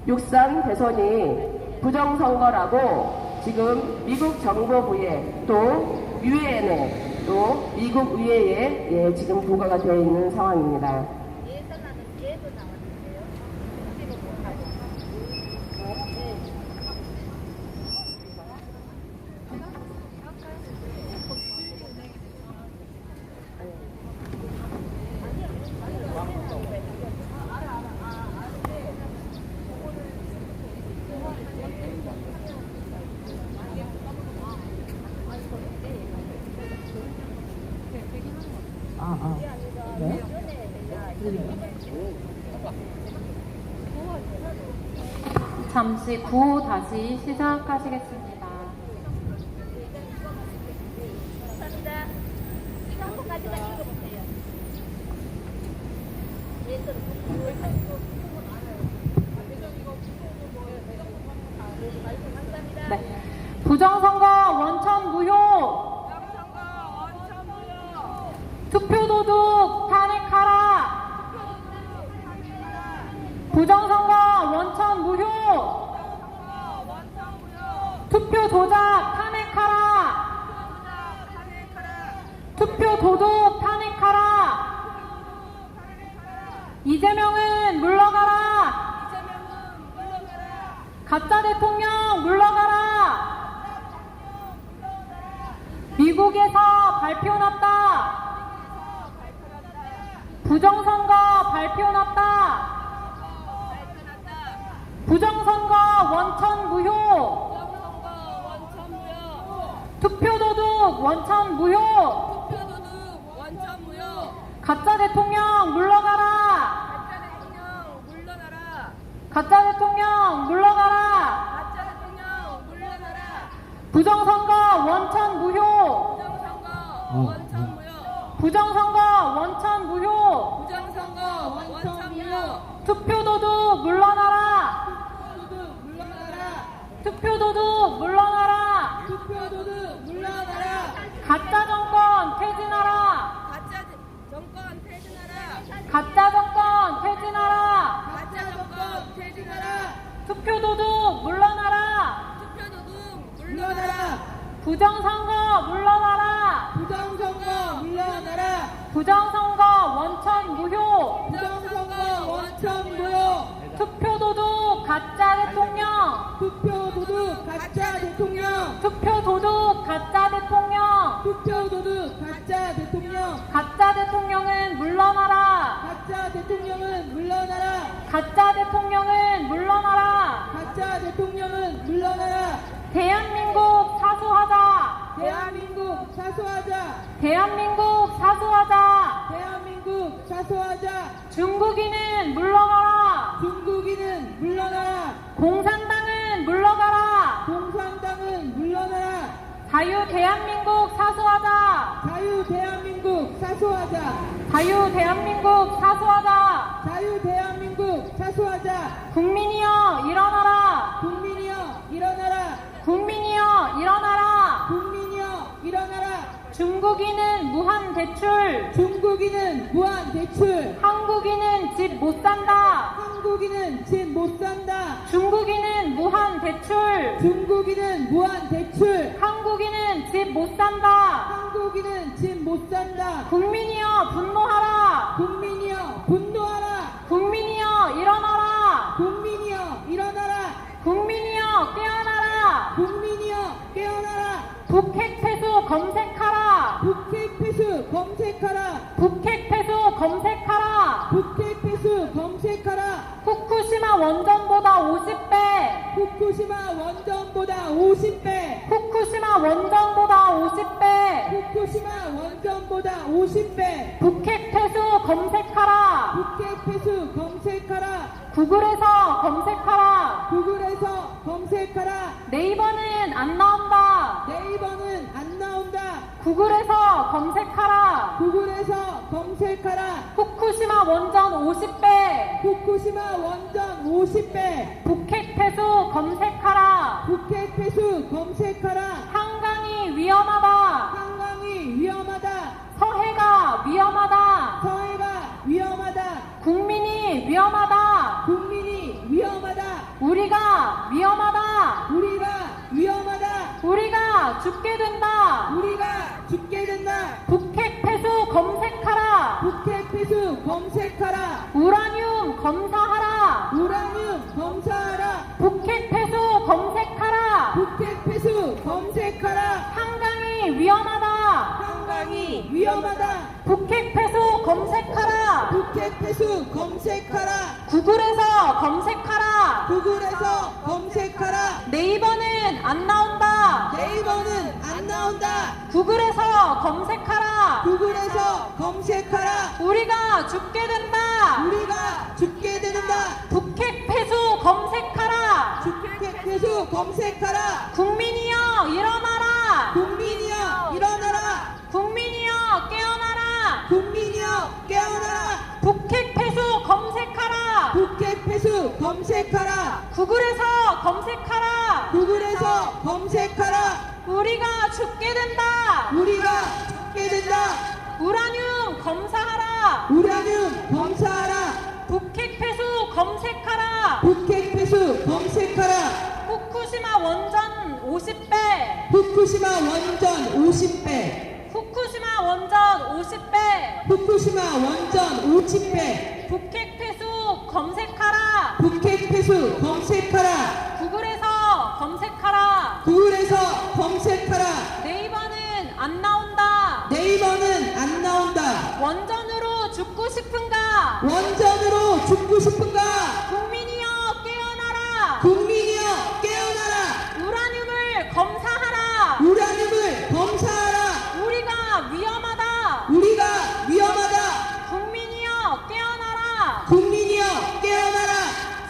6.3 대선이 부정선거라고 지금 미국 정보부에 또 유엔에 또 미국 의회에 지금 보고가 되어 있는 상황입니다. 잠시 후 다시 시작하시겠습니다. 네. 부정선거 원천 무효. 투표도둑 탄핵하라. 부정선거 원천 무효. 투표 조작 탄핵하라. 투표 도둑 탄핵하라. 이재명은 물러가라. 가짜 대통령 물러가라. 미국에서 발표 났다. 부정선거 발표 났다. 부정선거 원천 무효. 투표도둑 원천 무효. 가짜 대통령 물러가라. 가짜 대통령 물러가라. 부정선거 원천 무효. 부정선거 원천 무효. 투표도둑 물러나라. 투표도둑 물러나라. 가짜 정권 퇴진하라. 가짜 정권 퇴진하라. 투표도둑 물러나라. 부정선거 부정선거 원천 무효. 부정선거 원천 무효. 투표 도둑 가짜 대통령. 투표 도둑 가짜 대통령. 투표 도둑 가짜 대통령. 투표 도둑 가짜 대통령. 가짜 대통령은 물러나라. 가짜 대통령은 물러나라. 가짜 대통령은 물러나라. 가짜 대통령은 물러나라. 대한민국 사수하자. 대한민국 사수하자. 대한민국 사수하자. 대한민국 사수하자. 중국인은 물러가라. 중국인은 물러나라. 공산당은 물러가라. 공산당은 물러나라. 자유 대한민국 사수하자. 자유 대한민국 사수하자. 자유 대한민국 사수하자. 자유 대한민국 사수하자. 국민이여 일어나라. 국민이여 일어나라. 국민이여 일어나라. 국민이여 일어나라. 중국인은 무한 대출. 중국인은 무한 대출. 한국인은 집 못 산다. 한국인은 집 못 산다. 중국인은 무한 대출. 중국인은 무한 대출. 한국인은 집 못 산다. 한국인은 집 못 산다. 국민이여 분노하라. 국민이여 분노하라. 국민이여 일어나라. 국민이여 일어나라. 국민이여 깨어나라. 국민이여 깨어나라. 북핵 폐수 검색하라. 북핵 폐수 검색하라. 북핵 폐수 검색하라. 북핵 폐수 검색하라. 후쿠시마 원전보다 50배. 후쿠시마 원전보다 50배. 후쿠시마 원전보다 50배. 후쿠시마 원전보다 50배. 북핵 폐수 검색하라. 북핵 폐수 검색하라. 구글에서 검색하라. 구글에서 검색하라. 네이버는 안 나온다. 네이버는 안 나온다. 구글에서 검색하라. 구글에서 검색하라. 후쿠시마 원전 50배. 후쿠시마 원전 50배. 북핵 폐수 검색하라. 북핵 폐수 검색하라. 한강이 위험하다. 한강이 위험하다. 서해가 위험하다. 서해가 위험하다. 국민이 위험하다. 국민이 위험하다. 우리가 위험하다. 우리가 위험하다. 우리가 죽게 된다. 우리가 죽게 된다. 북핵 폐수 검색하라. 북핵 폐수 검색하라. 우라늄 검사하라. 우라늄 검사하라. 북핵 폐수 검색하라. 북핵 폐수 검색하라. 한강이 위험하다. 한강이 위험하다. 북핵 폐수 검색하라. 북핵 폐수 검색하라. 구글에서 검색하라. 구글에서 검색하라. 네이버는 안 나온다. 네이버는 안 나온다. 구글에서 검색하라. 구글에서 검색하라. 우리가 죽게 된다. 우리가 죽게 된다. 북핵 폐수 검색하라. 북핵 폐수 검색하라. 국민이여 일어나라. 국민이여 일어나라. 국민이여 깨어나라. 국민이여 깨어나라. 북핵 폐수 검색하라. 북핵 폐수 검색하라. 구글에서 검색하라. 구글에서 검색하라. 우리가 죽게 된다. 우리가 죽게 된다. 우라늄 검사하라. 우라늄 검사하라. 북핵 폐수 검색하라. 북핵 폐수 검색하라. 후쿠시마 원전 50배. 후쿠시마 원전 50배. 후쿠시마 원전 50배. 후쿠시마 원전 50배. 북핵 폐수 검색하라. 북핵 폐수 검색하라. 구글에서 검색하라. 구글에서 검색하라. 네이버는 안 나온다. 네이버는 안 나온다. 원전으로 죽고 싶은가? 원전으로 죽고 싶은가? 국민이여 깨어나라. 국민이여 깨어나라. 우라늄을 검사하라. 우라늄을 검사하라. 우리가 위험하다. 우리가 위험하다. 국민이여 깨어나라. 국민이여 깨어나라.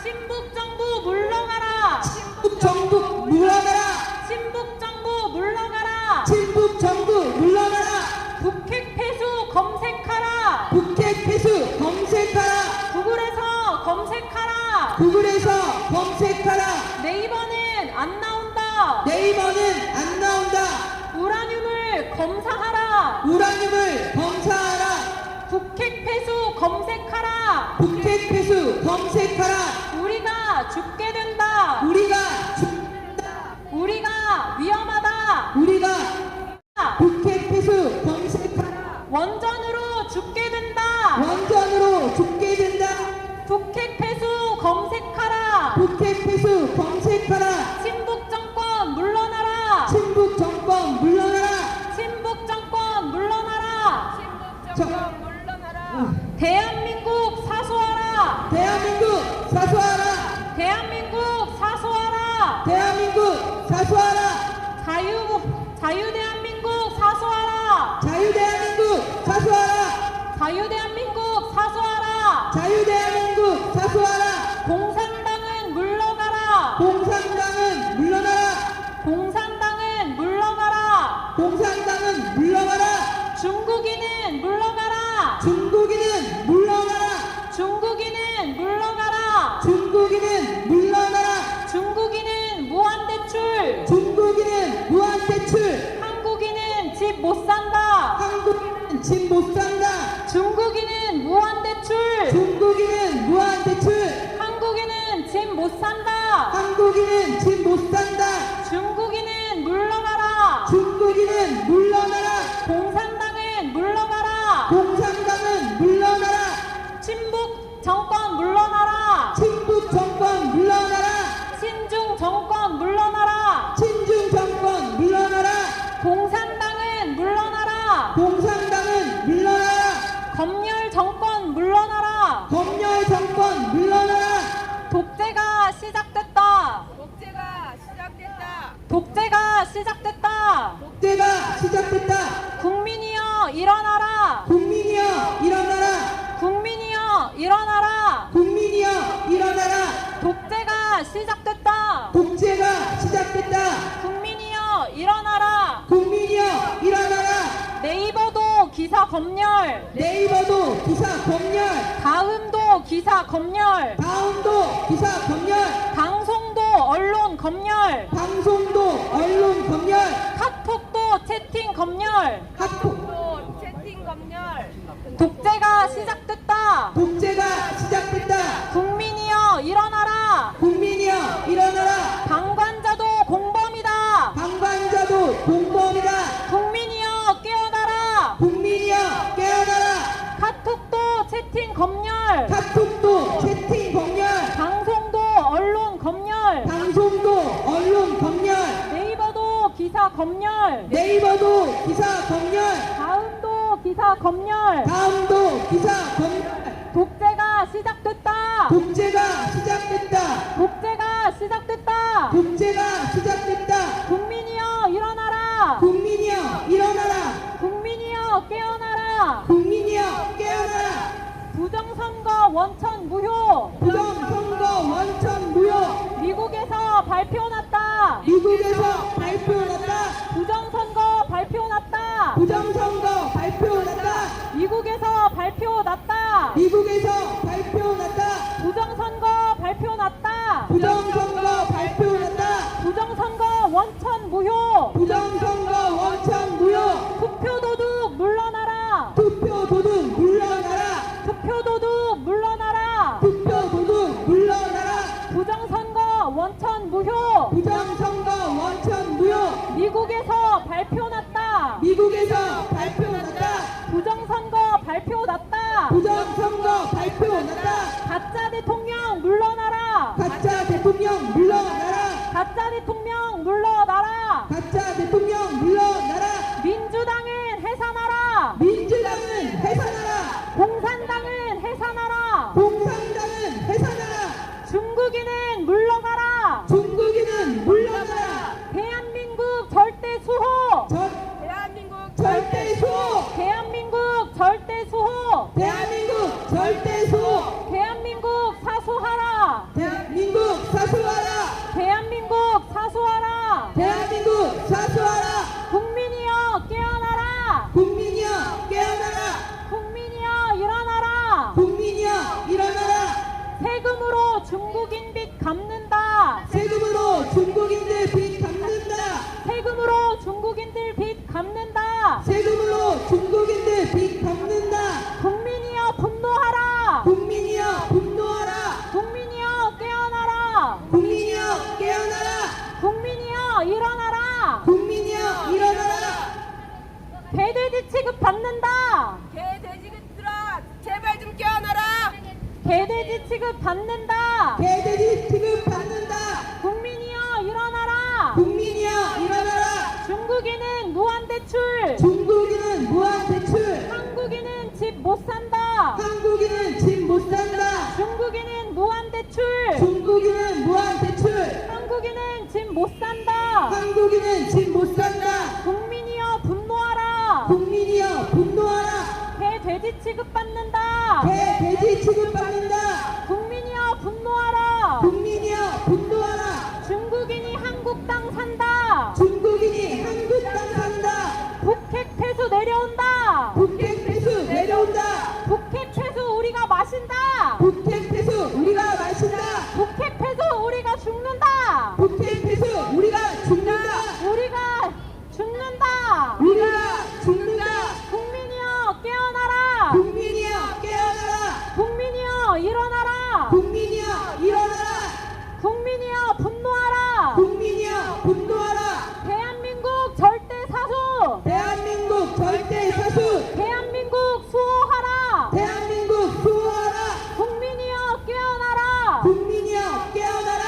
친북 정부 물러가라. 친북 정부 물러가라. 친북 정부 물러가라. 친북 정부 물러가라. 북핵 폐수 검색하라. 북핵 폐수 검색하라. 구글에서 검색하라. 구글에서 검색하라. 네이버는 안 나온다. 네이버는 안 나온다. 우라늄을 검사하라. 우라늄을 검사하라. 북핵 폐수 검색하라. 북핵 폐수 검색하라. 우리가 죽게 된다. 우리가 죽는다. 우리가 위험하다. 우리가 북핵 폐수 검색하라. 원전으로 죽 사수하라. 자유대한민국 사수하라. 자유대한민국 사수하라. 자유대한민국 사수하라. 자유대한민국 사수하라. 공산당은 물러가라. 공산당은 물러나라. 공산당은 물러가라. 공산당은 물러가라. 중국인은 물러가라. 중국인은 물러나라. 중국인은 물러가라. 중국인은 물러나라. 중국인은 무한대출. 중국인은 무한대출. 한국인은 집 못 산다. 한국인은 집 못 산다. 중국인은 무한대출. 중국인은 무한대출. 한국인은 집 못 산다. 한국인은 집 못 산다. 중국인은 물러가라. 중국인은 물러나라. 공산당은 물러가라. 공산당은 물러나라. 친북 정권 물러나라. 친북 정권 물러나라. 친중 정권 물러나라. 친중 정권 물러나라. 공산당은 물러나라. 공산당은 물러나라. 검열 정권 물러나라. 검열 정권 물러나라. 독재가 시작됐다. 독재가 시작됐다. 독재가 시작됐다. 국민이여 일어나라. 국민이여 일어나라. 국민이여 일어나라. 국민이여 일어나라. 독재가 시작됐다. 독재가 시작됐다. 국민이여 일어나라. 국민이여 일어나라. 네이버도 기사 검열. 네이버도 기사 검열. 다음도 기사 검열. 다음도 기사 검열. 방송도 언론 검열. 방송도 언론 검열. 카톡도 채팅 검열. 카톡도 채팅 검열. 독재가 시작됐다. 독재가 시작됐다. 국민이여 일어나라. 국민이여 일어나라. 방관자도 공범이다. 방관자도 공범이다. 국민이여 깨어나라. 국민이여 깨어나라. 카톡도 채팅 검열. 카톡도 채팅 검열. 방송도 언론 검열. 방송도 언론 검열. 네이버도 기사 검열. 네이버도 기사 검열. 다음도 기사 검열. 다음도 기사 검열. 독재가 시작됐다. 독재가 시작됐다. 독재가 시작됐다. 독재가 시작됐다. 국민이여 일어나라. 국민이여 일어나라. 국민이여 깨어나라. 국민이여 깨어나라. 부정선거 원천 무효. 부정선거 원천 무효. 미국에서 발표 났다. 미국에서 발표 났다. 부정선거 발표 났다. 부정선거 발표 났다. 미국에서 발표 났다. 미국에서 발표 났다. 부정선거 발표 났다. 부정선거 발표 났다. 부정선거 원천 무효. 부정선거 원천 무효. 투표도둑 물러나라. 투표도둑 물러나라. 투표도둑 물러나라. 투표도둑 물러나라. 부정선거 원천 무효. 부정선거 원천 무효. 미국에서 발표 났다. 미국에서 발표 났다. 부정선거 발표 났다. 부정선거 발표 났다. 가짜 대통령 물러나라. 가짜 대통령 물러나라. 가짜 대통령 물러나라. 가짜 대통령 물러나라. 민주당은 해산하라. 민주당은 해산하라. 공산당은 해산하라. 공산당은 해산하라. 중국인은 물러가라. 중국인은 물러나라. 대한민국 절대 수호. 절대 수호. 대한민국 절대 수호. 대한민국 절대 수호. 대한민국 사수하라. 대한민국 사수하라. 대한민국 사수하라. 대한민국 사수하라. 국민이여 깨어나라. 국민이여 깨어나라. 국민이여 일어나라. 국민이여 일어나라. 세금으로 중국인 빚 갚는다. 세금으로 중국인들 빚 갚는다. 세금으로 중국인들 빚 갚는다. 세금으로 중국인들 빚 갚는다. 국민이여 분노하라. 국민이여 분노하라. 국민이여 깨어나라. 국민이여 깨어나라. 국민이여 일어나라. 국민이여 일어나라. 개돼지 취급 받는다. 개돼지들아 제발 좀 깨어나라. 개돼지 취급 받는다. 개돼지 취급 받는다. 국민이여 일어나라. 국민이여 일어나라. 중국인은 무한대출. 중국인은 무한대출. 한국인은 집 못 산다. 한국인은 집 못 산다. 중국인은 무한대출. 중국인은 무한대출. 한국인은 집 못 산다. 한국인은 집 못 산다. 국민이여 분노하라. 국민이여 분노하라. 개 돼지 취급받는다. 개 돼지 취급받는다. 국민이여 분노하라. 국민이여 분노하라. 중국인이 한국 땅 산다. 중국인이 한국 땅 산다. 북핵 폐수 내려온다. 북핵 폐수 내려온다. 북핵 폐수 우리가 마신다. 북핵 폐수 우리가 마신다. 북핵 폐수 우리가 죽는다. 북핵 폐수 우리가 죽는다. 우리가 죽는다. 우리가 죽는다. 국민이여 깨어나라. 국민이여 깨어나라. 국민이여 일어나라. 국민이여 일어나라. 국민이여 분노하라. 국민이여 분노하라. 대한민국 절대 사수. 대한민국 절대 사수. 대한민국 수호하라. 대한민국 수호하라. 국민이여 깨어나라. 국민이여 깨어나라.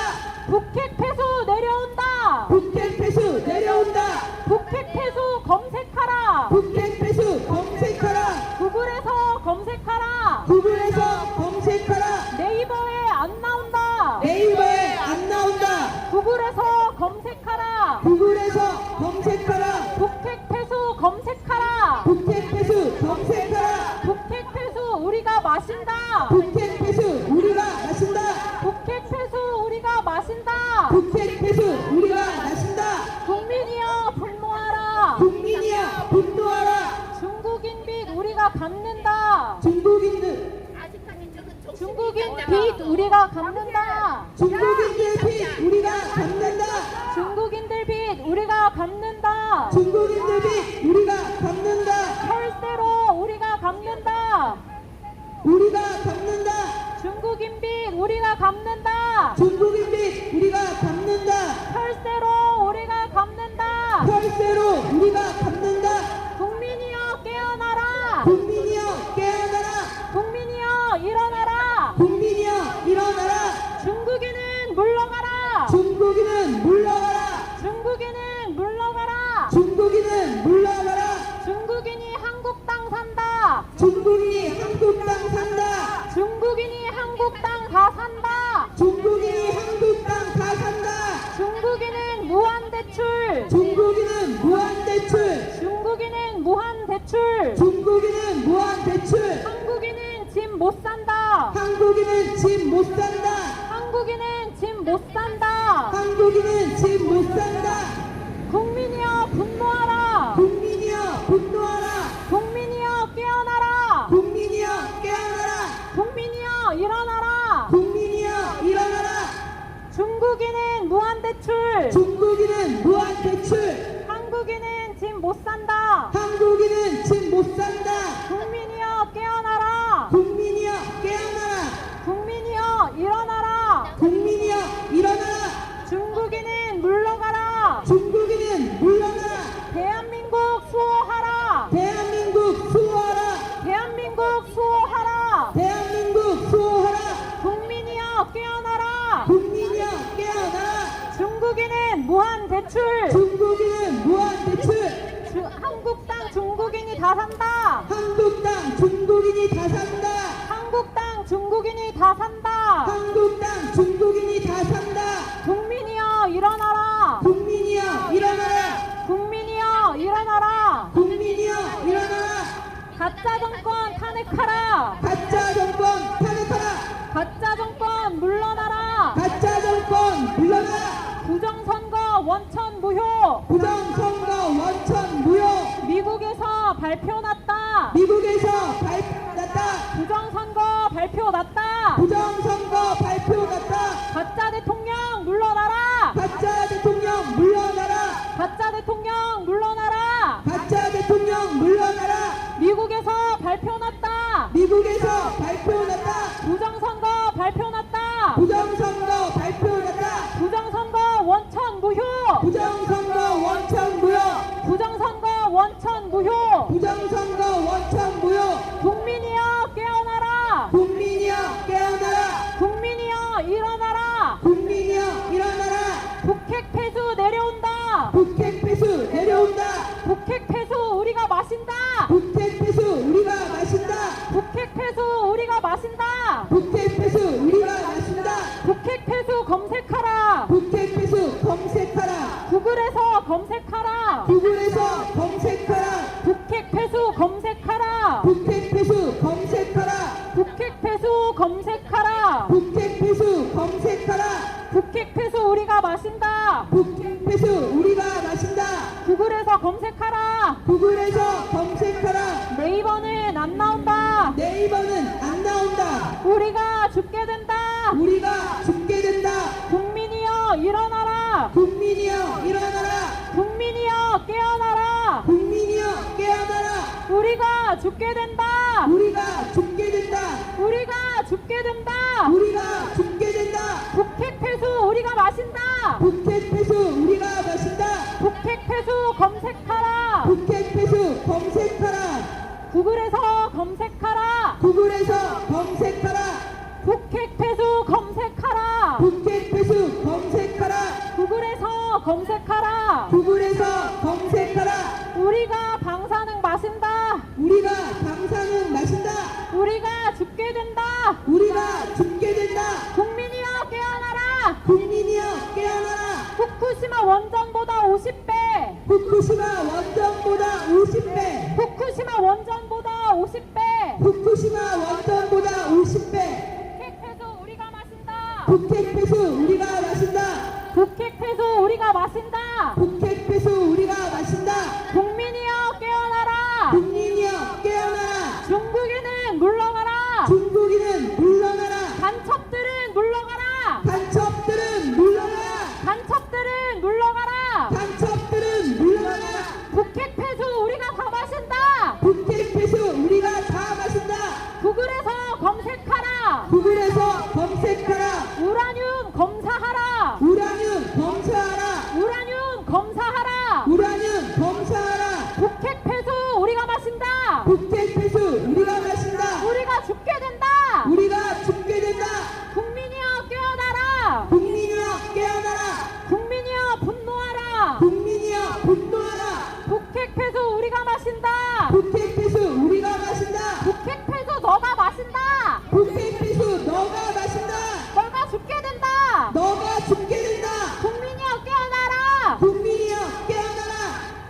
북핵 폐수 내려온다. 북핵 폐수 내려온다. 북핵 폐수 검색하라. 북핵 폐수 검색하라. 구글에서 검색하라. 구글에서 검색하라. 네이버에 안 나온다. 네이버에 안 나온다. 구글에서 검색하라. 구글에서 검색하라. 북핵 폐수 검색하라. 북핵 폐수 검색하라. 북핵 폐수 우리가 마신다. 북핵 폐수 우리가 마신다. 북핵 폐수 우리가 마신다. 북핵 폐수 우리가 마신다. 국민이여 분노하라. 국민이여 분노하라. 중국인 빚 우리가 갚는다. 중국인들 중국인 빚 우리가 갚는다. 중국인들 빚 우리가 갚는다. 중국인들 빚 우리가 갚는다. 중국인들 빚 우리가 갚는다. 혈세로 우리가 갚는다. 우리가 갚는다. 중국인 빚 우리가 갚는다. 중국인 빚 우리가 갚는다. 혈세로 우리가 갚는다. 혈세로 우리가 갚는다. 국민이여 깨어나라. 국민이여 깨어나라. 국민이여 일어나라. 국민이여 일어나라. 중국인은 물러가라. 중국인은 물러가라. 중국인은 물러가라. 중국인은 물러가라. 중국인이 한국 땅 산다. 중국인이 한국 땅 산다. 중국인이 한국 땅 다 산다. 중국인이 한국 땅 다 산다. 중국인은 무한 대출. 중국인은 무한 대출. 중국인은 무한 대출. 중국인은 무한 대출. 한국인은 집 못 산다. 한국인은 집 못 산다. 한국인은 집 못 산다. 한국인은 집 못 산다. 국민이여 분노하라. 국민이여 분노하라. 국민이여 깨어나라. 국민이여 깨어나라. 국민이여 일어나라. 국민이여 일어나라. 중국인은 무한 대출. 중국인은 무한 대출. 한국인은 집 못 산다. 한국인은 집 못 산다. 국민이여 깨어나라. 국민이여 깨어나라. 국민이여 일어나라. 국민이여 일어나라. 중국인은 물러가라. 중국인은 물러나라. 대한민국 수호하라. 대한민국 수호하라. 대한민국 수호하라. 대한민국 수호하라. 국민이여 깨어나라. 국민이여 깨어나라. 중국인은 무한 대출. 중국인은 무한 대출. 한국 땅 중국인이 다 산다. 한국 땅 중국인이 다 산다. 한국 땅 중국인이 다 산다. 한국 땅 중국인이 다 산다. 국민이여 일어나라. 국민이여 일어나라. 국민이여 일어나라. 국민이여 일어나라. 가짜 정권 탄핵하라. 가짜 정권 탄핵하라. 가짜 정권 물러나라. 가짜 정권 물러나라. 부정선거 원천 무효. 부정선거 원천 무효. 미국에서 발표 났다. 미국에서 발표 났다. 부정선거 발표 났다. 부정선거 발표 났다. 가짜 대통령 물러나라. 가짜 대통령 물러나라. 가짜 대통령 물러나라. 가짜 대통령 물러나라. 미국에서 발표 났다. 미국에서 발표 났다. 부정선거 발표 났다. 부정선거 발표 났다. 부정선거 원천 무효. 부정선거 원천 무효. 부정선거 원천 무효. 부정선거 원천 무효. 국민이여 깨어나라. 국민이여 깨어나라. 국민이여 일어나라. 국민이여 일어나라. 북핵 폐수 내려온다. 북핵 폐수 내려온다. 북핵 폐수 우리가 마신다. 북핵 폐수 우리가 마신다. 북핵 폐수 우리가 마신다. 구글에서 검색하라. 구글에서 검색하라. 북핵 폐수 검색하라. 북핵 폐수 검색하라. 북핵 폐수 검색하라. 북핵 폐수 검색하라. 북핵 폐수 우리가 마신다. 북핵 폐수 우리가 마신다. 구글에서 검색하라. 구글에서 검색하라. 네이버는 안 나온다. 네이버는 안 나온다. 우리가 죽게 된다. 우리가 죽게 된다. 국민이여 일어나라. 국민이여 일어나라. 국민이여 깨어나라. 국민이여 깨어나라. 우리가 죽게 된다. 우리가 죽게 된다. 우리가 죽게 된다. 우리가 죽게 된다. 북핵 폐수 우리가 마신다. 북핵 폐수 우리가 마신다. 북핵 폐수 검색하라. 북핵 폐수 검색하라. 구글에서 검색하라. 구글에서 검색하라. 북핵 폐수 검색하라. 북핵 폐수 검색하라. 구글에서 검색하라. 구글에서 검색하라. 우리가 방사능 마신다. 우리가 방사능 마신다. 우리가 죽게 된다. 우리가 죽게 된다. 국민이여 깨어나라. 국민이여 깨어나라. 후쿠시마 원전보다 50배. 후쿠시마 원전보다 50배. 후쿠시마 원전보다 50배. 후쿠시마 원전보다 50배. 북핵 폐수 우리가 마신다. 북핵 폐수 우리가 마신다. 북핵 폐수 우리가 마신다. 북핵 폐수 우리가 마신다. 국민이여 깨어나라. 국민이여 깨어나라. 중국인은 물러가라. 중국인은 물러나라. 간첩들은 물러가라. 간첩들은 물러나라. 간첩들은 물러가라. 간첩들은 물러나라. 북핵 폐수 우리가 다 마신다. 북핵 폐수 우리가 다 마신다. 구글에서 검색하라. 구글에서 검색하라. 우라늄 검사하라. 우라늄 검사하라. 우라늄 검사하라. 우라늄 검사하라. 북핵 폐수 우리가 마신다. 북핵 폐수 우리가 마신다. 우리가 죽게 된다. 우리가 죽게 된다. 국민이여 깨어나라. 국민이여 깨어나라. 국민이여 분노하라. 국민이여 분노하라. 북핵 폐수 우리가 마신다. 북핵 폐수 우리가 마신다. 북핵 폐수 너가 마신다. 북핵 폐수 너가 마신다. 너가 죽게 된다. 너가 죽게 된다. 국민이여 깨어나라. 국민이여 깨어나라.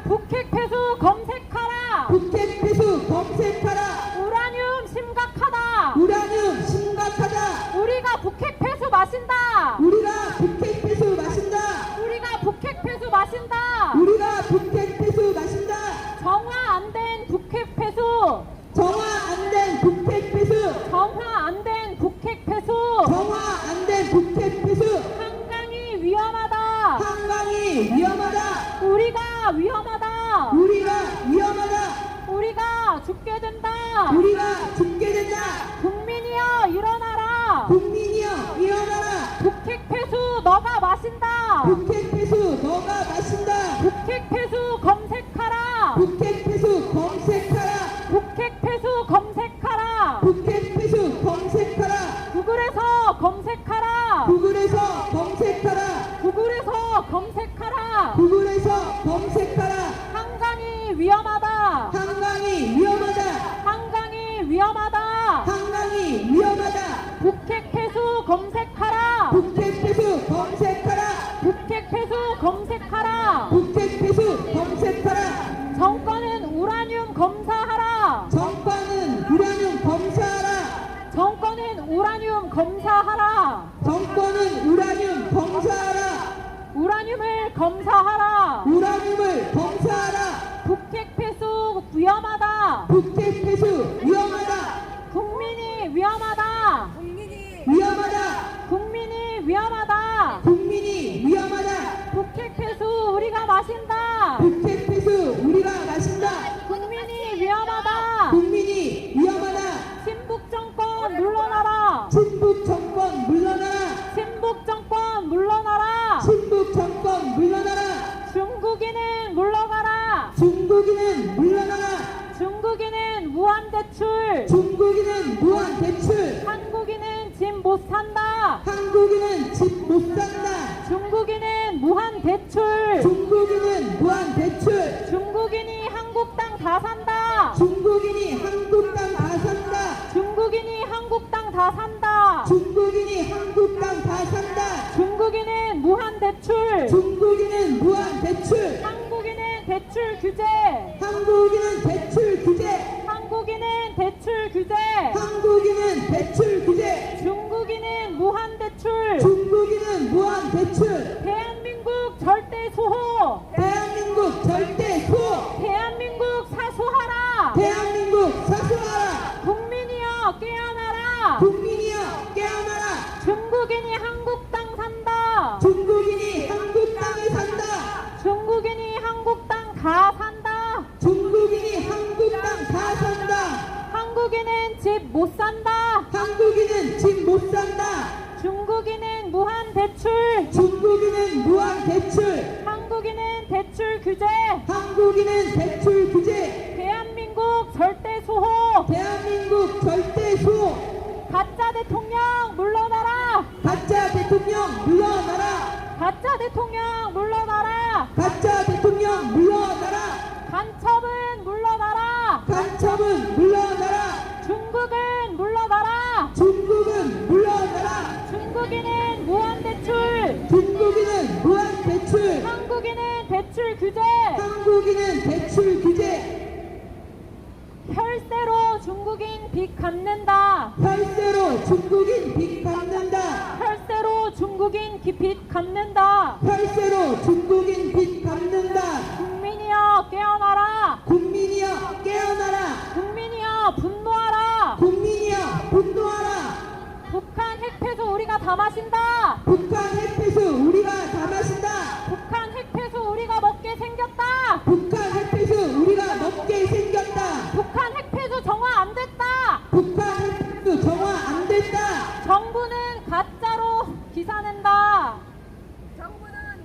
북핵 폐수 검색하라. 북핵 폐수 검색하라. 우라늄 심각하다. 우라늄 심각하다. 우리가 북핵 폐수 마신다. 우리가 북핵 폐수 마신다. 우리가 북핵 폐수 마신다. 우리가 북핵 폐수 마신다. 정화 안 된 북핵 폐수. 정화 안 된 북핵 폐수. 정화 안 된 북핵 폐수. 정화 안 된 북핵 폐수. 한강이 위험하다. 한강이 위험하다. 우리가 위험하다. 우리가 위험하다. 우리가 죽게 된다. 우리가 죽게 된다. 국민이여 일어나라. 국민이여 일어나라. 북핵 폐수 너가 마신다. 북핵 폐수 너가 마신다. 북핵 폐수 검색하라. 북핵 폐수 검색하라. 북핵 폐수 검색하라. 북핵 폐수 검색하라. 구글에서 검색하라. 구글에서 검색하라. 구글에서 검색하라. 구글에서 검색하라. 한강이 위험하다. 한강이 위험하다. 한강이 위험하다. 한강이 위험하다. 북핵 폐수 검색하라. 북핵 폐수 검색하라. 북핵 폐수 검색하라. 북핵 폐수 검색하라. 정권은 우라늄 검사하라. 정권은 우라늄 검사하라. 정권은 우라늄 검사하라. 정권은 우라늄 검사하라. 우라늄을 검사하라. 우라늄을 검사하라. 북핵 폐수 위험하다. 북핵 폐수 위험하다. 국민이 위험하다. 위험하다. 국민이 위험하다. 국민이 위험하다. 북핵 폐수 우리가 마신다. 북핵 폐수 우리가 마신다. 국민이 위험하다. 국민이 위험하다. 친북 정권 물러나라. 친북 정권 물러나라. 친북 정권 물러나라. 친북 정권 물러나라. 중국인은 물러가라. 중국인은 물러나라. 중국인은 무한 대출. 중국인은 무한 대출. 한국인은 집 못 산다. 한국인은 집 못 산다. 중국인은 무한 대출. 중국인은 무한 대출. 중국인이 한국 땅 다 산다. 중국인이 한국 땅 다 산다. 중국인이 한국 땅 다 산다. 중국인이 한국 땅 다 산다. 중국인은 무한 대출. 중국인은 무한 대출. 규제. 한국인은 대출 규제. 한국인은 대출 규제. 한국인은 대출 규제. 중국인은 무한 대출. 중국인은 무한 대출. 대한민국 절대 소호. 대한민국 절대 수호. 대한민국 사수하라. 대한민국 사수하라. 국민이여 깨어나라. 국민이여 깨어나라. 중국인이 한국 땅 산다. 중국인이 한국 땅을 산다. 중국인이 한국 땅 다 산다. 중국인이 한국 땅 다 산다. 한국인은 집 못 산다. 한국인은 집 못 산다. 중국인은 무한 대출. 중국인은 무한 대출. 한국인은 대출 규제. 한국인은 대출 규제. 대한민국 절대 소호. 대한민국 절대 수호. 가짜 대통령 물러나라. 가짜 대통령 물러나라. 가짜 대통령 물러나라. 가짜 대통령 물러나라. 간첩은 물러나라. 간첩은 물러나라. 중국은 물러나라. 중국은 물러나라. 중국인은 무한 대출. 중국인은 무한 대출. 한국인은 대출 규제. 한국인은 대출 규제. 혈세로 중국인 빚 갚는다. 혈세로 중국인 빚 갚는다. 혈세로 중국인 빚 갚는다. 혈세로 중국인 빚 갚는다. 국민이여 깨어나라. 국민이여 깨어나라. 국민이여 분노하라. 국민이여 분노하라. 북한 핵폐수 우리가 다 마신다. 북한 핵폐수 우리가 다 마신다. 북한 핵폐수 우리가 먹게 생겼다. 북한 핵폐수 우리가 먹게 생겼다. 북한 핵폐수 정화 안 됐다. 북한 핵폐수 정화 안 된다. 정부는 가짜로 기사낸다.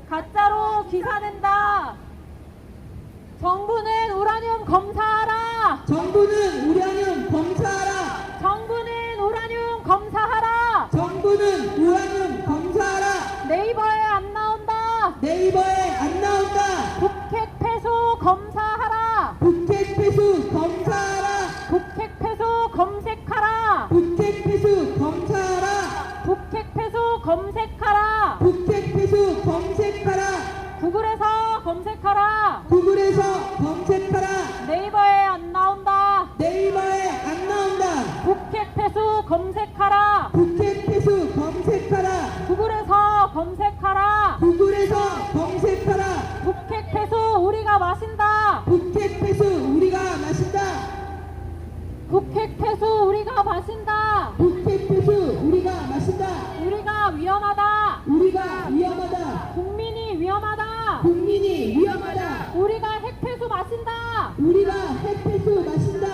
가짜로 기사낸다. 정부는 우라늄 검사하라. 정부는 우라늄 검사하라. 정부는 우라늄 검사하라. 정부는 우라늄 검사하라. 네이버에 안 나온다. 네이버에 안 나온다. 북핵 폐수 검사하라. 북핵 폐수 검사하라. 북핵 폐수 검색하라. 북핵 폐수 검사하라. 북핵 폐수 검색하라. 북핵 폐수 검색하라. 구글에서 검색하라. 구글에서 검색하라. 네이버에 안 나온다. 네이버에 안 나온다. 북핵 폐수 검색하라. 북핵 폐수 검색하라. 구글에서 검색하라. 구글에서 검색하라. 북핵 폐수 우리가 마신다. 북핵 폐수 우리가 마신다. 북핵 폐수 우리가 마신다. 북핵 폐수 우리가 마신다. 우리가 위험하다. 우리가 위험하다. 국민이 위험하다. 국민이 위험하다. 우리가 핵폐수 마신다. 우리가 핵폐수 마신다.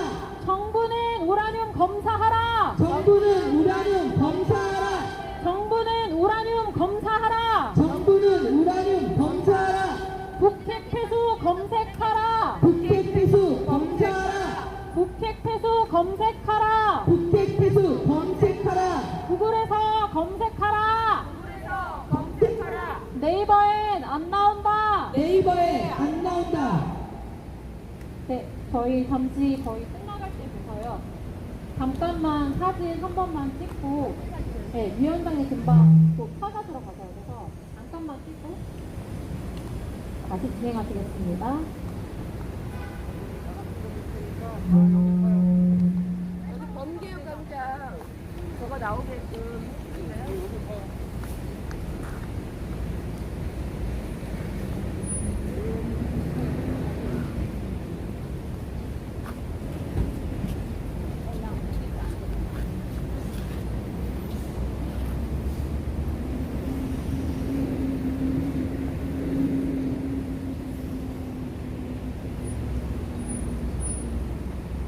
정부는 우라늄 검사하라. 정부는 우라늄 검사하라. 정부는 우라늄 검사하라. 정부는 우라늄 검사하라. 북핵 폐수 검색하라. 북핵 폐수 검사하라. 북핵 폐수 검색하라. 북핵 폐수 검색하라. 구글에서 검색하라. 네이버엔 안 나온다. 네이버에 안 나온다. 네, 저희 잠시 거의 끝나갈 때 돼서요. 잠깐만 사진 한 번만 찍고, 네, 위원장님 금방 또 파가 들어가셔야 돼서 잠깐만 찍고 다시 진행하시겠습니다. 여기 범계육광장 저거 나오게끔.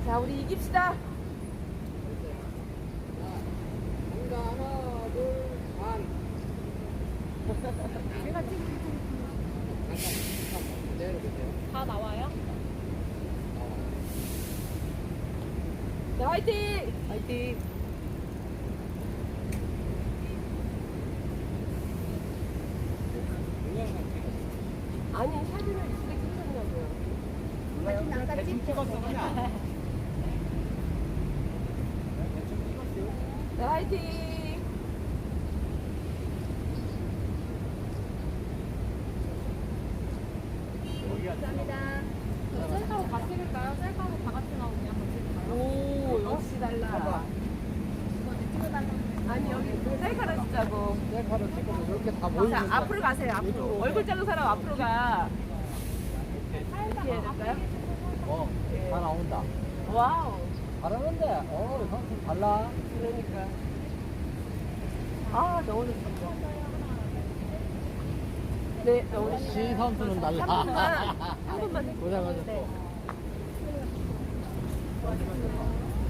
자, 우리 이깁시다. 다 나와요? 네, 화이팅! 화이팅! 아니, 사진을 이쁘게 찍으셨냐고요. 사진 나갔지? 네, 화이팅! 감사합니다. 다 찍을까요? 셀카로 다 같이 나오면 한번 찍을까요? 오, 역시 달라. 아니, 여기 셀카를 찍자고. 셀카로 찍으면 이렇게 다 자, 앞으로 가세요, 앞으로. 얼굴 작은 사람 앞으로 가. 이렇게 해야 될까요? 다 나온다. 와우. 잘하는데, 선수 달라. 그러니까. 아, 너무 좋습니다. 네, 너무 좋습니다. 시 선수는 달라. 한 번만. 고생하셨어. 네.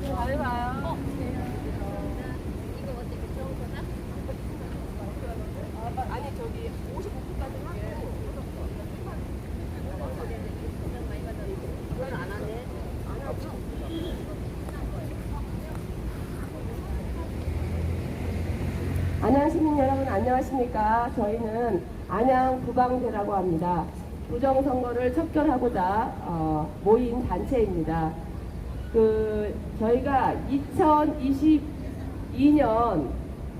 잘 봐요. 아니, 저기 55분까지 하고. 그건 안 하네. 안 하죠. 안양 시민 여러분 안녕하십니까? 저희는 안양 부방대라고 합니다. 부정선거를 척결하고자 모인 단체입니다. 저희가 2022년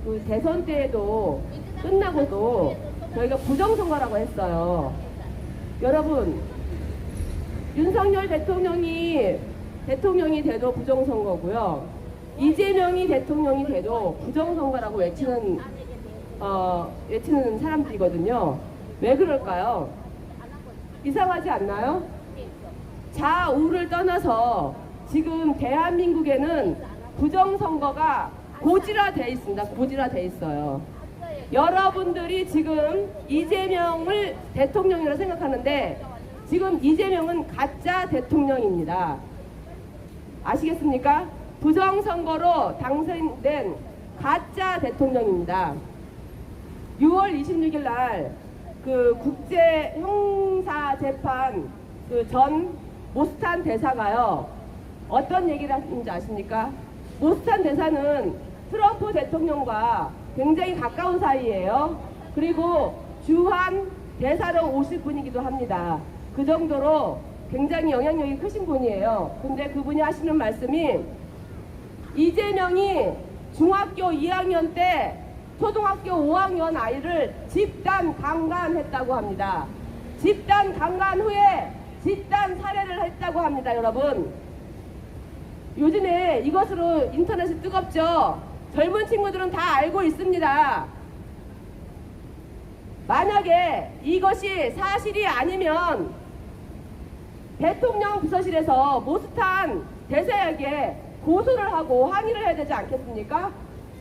그 대선 때에도 끝나고도 저희가 부정선거라고 했어요. 여러분, 윤석열 대통령이 돼도 부정선거고요. 이재명이 대통령이 돼도 부정선거라고 외치는 사람들이거든요. 왜 그럴까요? 이상하지 않나요? 좌우를 떠나서 지금 대한민국에는 부정선거가 고질화되어 있습니다. 고질화되어 있어요. 여러분들이 지금 이재명을 대통령이라고 생각하는데 지금 이재명은 가짜 대통령입니다. 아시겠습니까? 부정선거로 당선된 가짜 대통령입니다. 6월 26일 날 그 국제 형사재판 그 전 모스탄 대사가요. 어떤 얘기를 하시는지 아십니까? 모스탄 대사는 트럼프 대통령과 굉장히 가까운 사이예요. 그리고 주한 대사로 오실 분이기도 합니다. 그 정도로 굉장히 영향력이 크신 분이에요. 근데 그분이 하시는 말씀이 이재명이 중학교 2학년 때 초등학교 5학년 아이를 집단 강간했다고 합니다. 집단 강간 후에 집단 살해를 했다고 합니다, 여러분. 요즘에 이것으로 인터넷이 뜨겁죠. 젊은 친구들은 다 알고 있습니다. 만약에 이것이 사실이 아니면 대통령 비서실에서 모스탄 대사에게 고소를 하고 항의를 해야 되지 않겠습니까?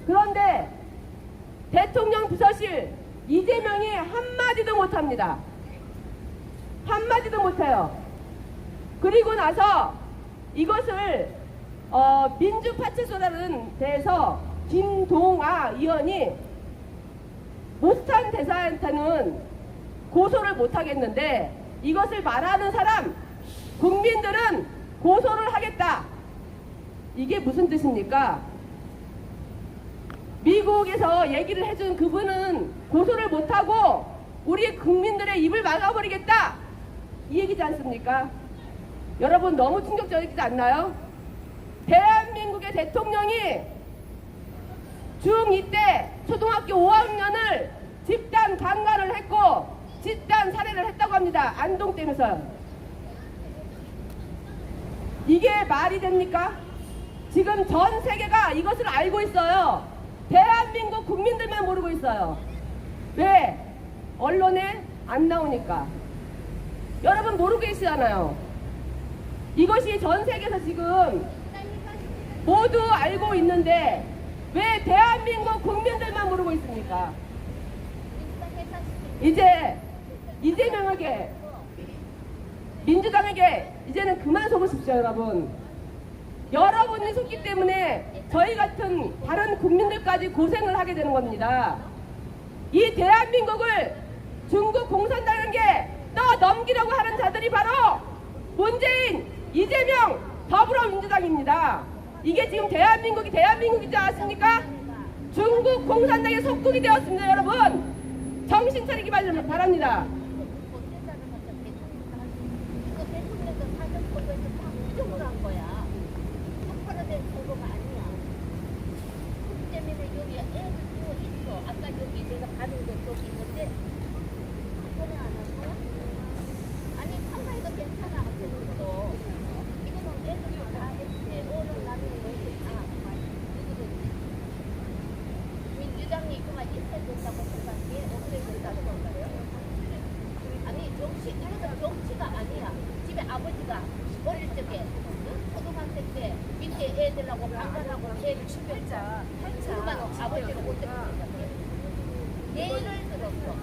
그런데 대통령 비서실 이재명이 한마디도 못합니다. 한마디도 못해요. 그리고 나서 이것을 민주파출소라는 데에서 김동아 의원이 모스탄 대사한테는 고소를 못하겠는데 이것을 말하는 사람 국민들은 고소를 하겠다. 이게 무슨 뜻입니까? 미국에서 얘기를 해준 그분은 고소를 못하고 우리 국민들의 입을 막아버리겠다. 이 얘기지 않습니까? 여러분 너무 충격적이지 않나요? 대한민국의 대통령이 중2 때 초등학교 5학년을 집단 강간을 했고 집단 살해를 했다고 합니다. 안동댐에서요. 이게 말이 됩니까? 지금 전 세계가 이것을 알고 있어요. 대한민국 국민들만 모르고 있어요. 왜? 언론에 안 나오니까. 여러분 모르고 계시잖아요. 이것이 전 세계에서 지금 모두 알고 있는데 왜 대한민국 국민들만 모르고 있습니까? 이제 이재명에게 민주당에게 이제는 그만 속으십시오, 여러분. 여러분이 속기 때문에 저희 같은 다른 국민들까지 고생을 하게 되는 겁니다. 이 대한민국을 중국 공산당에게 떠넘기려고 하는 자들이 바로 문재인, 이재명, 더불어민주당입니다. 이게 지금 대한민국이 대한민국이지 않습니까? 중국 공산당의 속국이 되었습니다, 여러분. 정신 차리기 바랍니다. 우리가 어릴 적에 초등학생 때 밑에 애들하고 방관하고 애를 죽였자 그만 아버지를 못 듣는 것 같아. 예를 들어서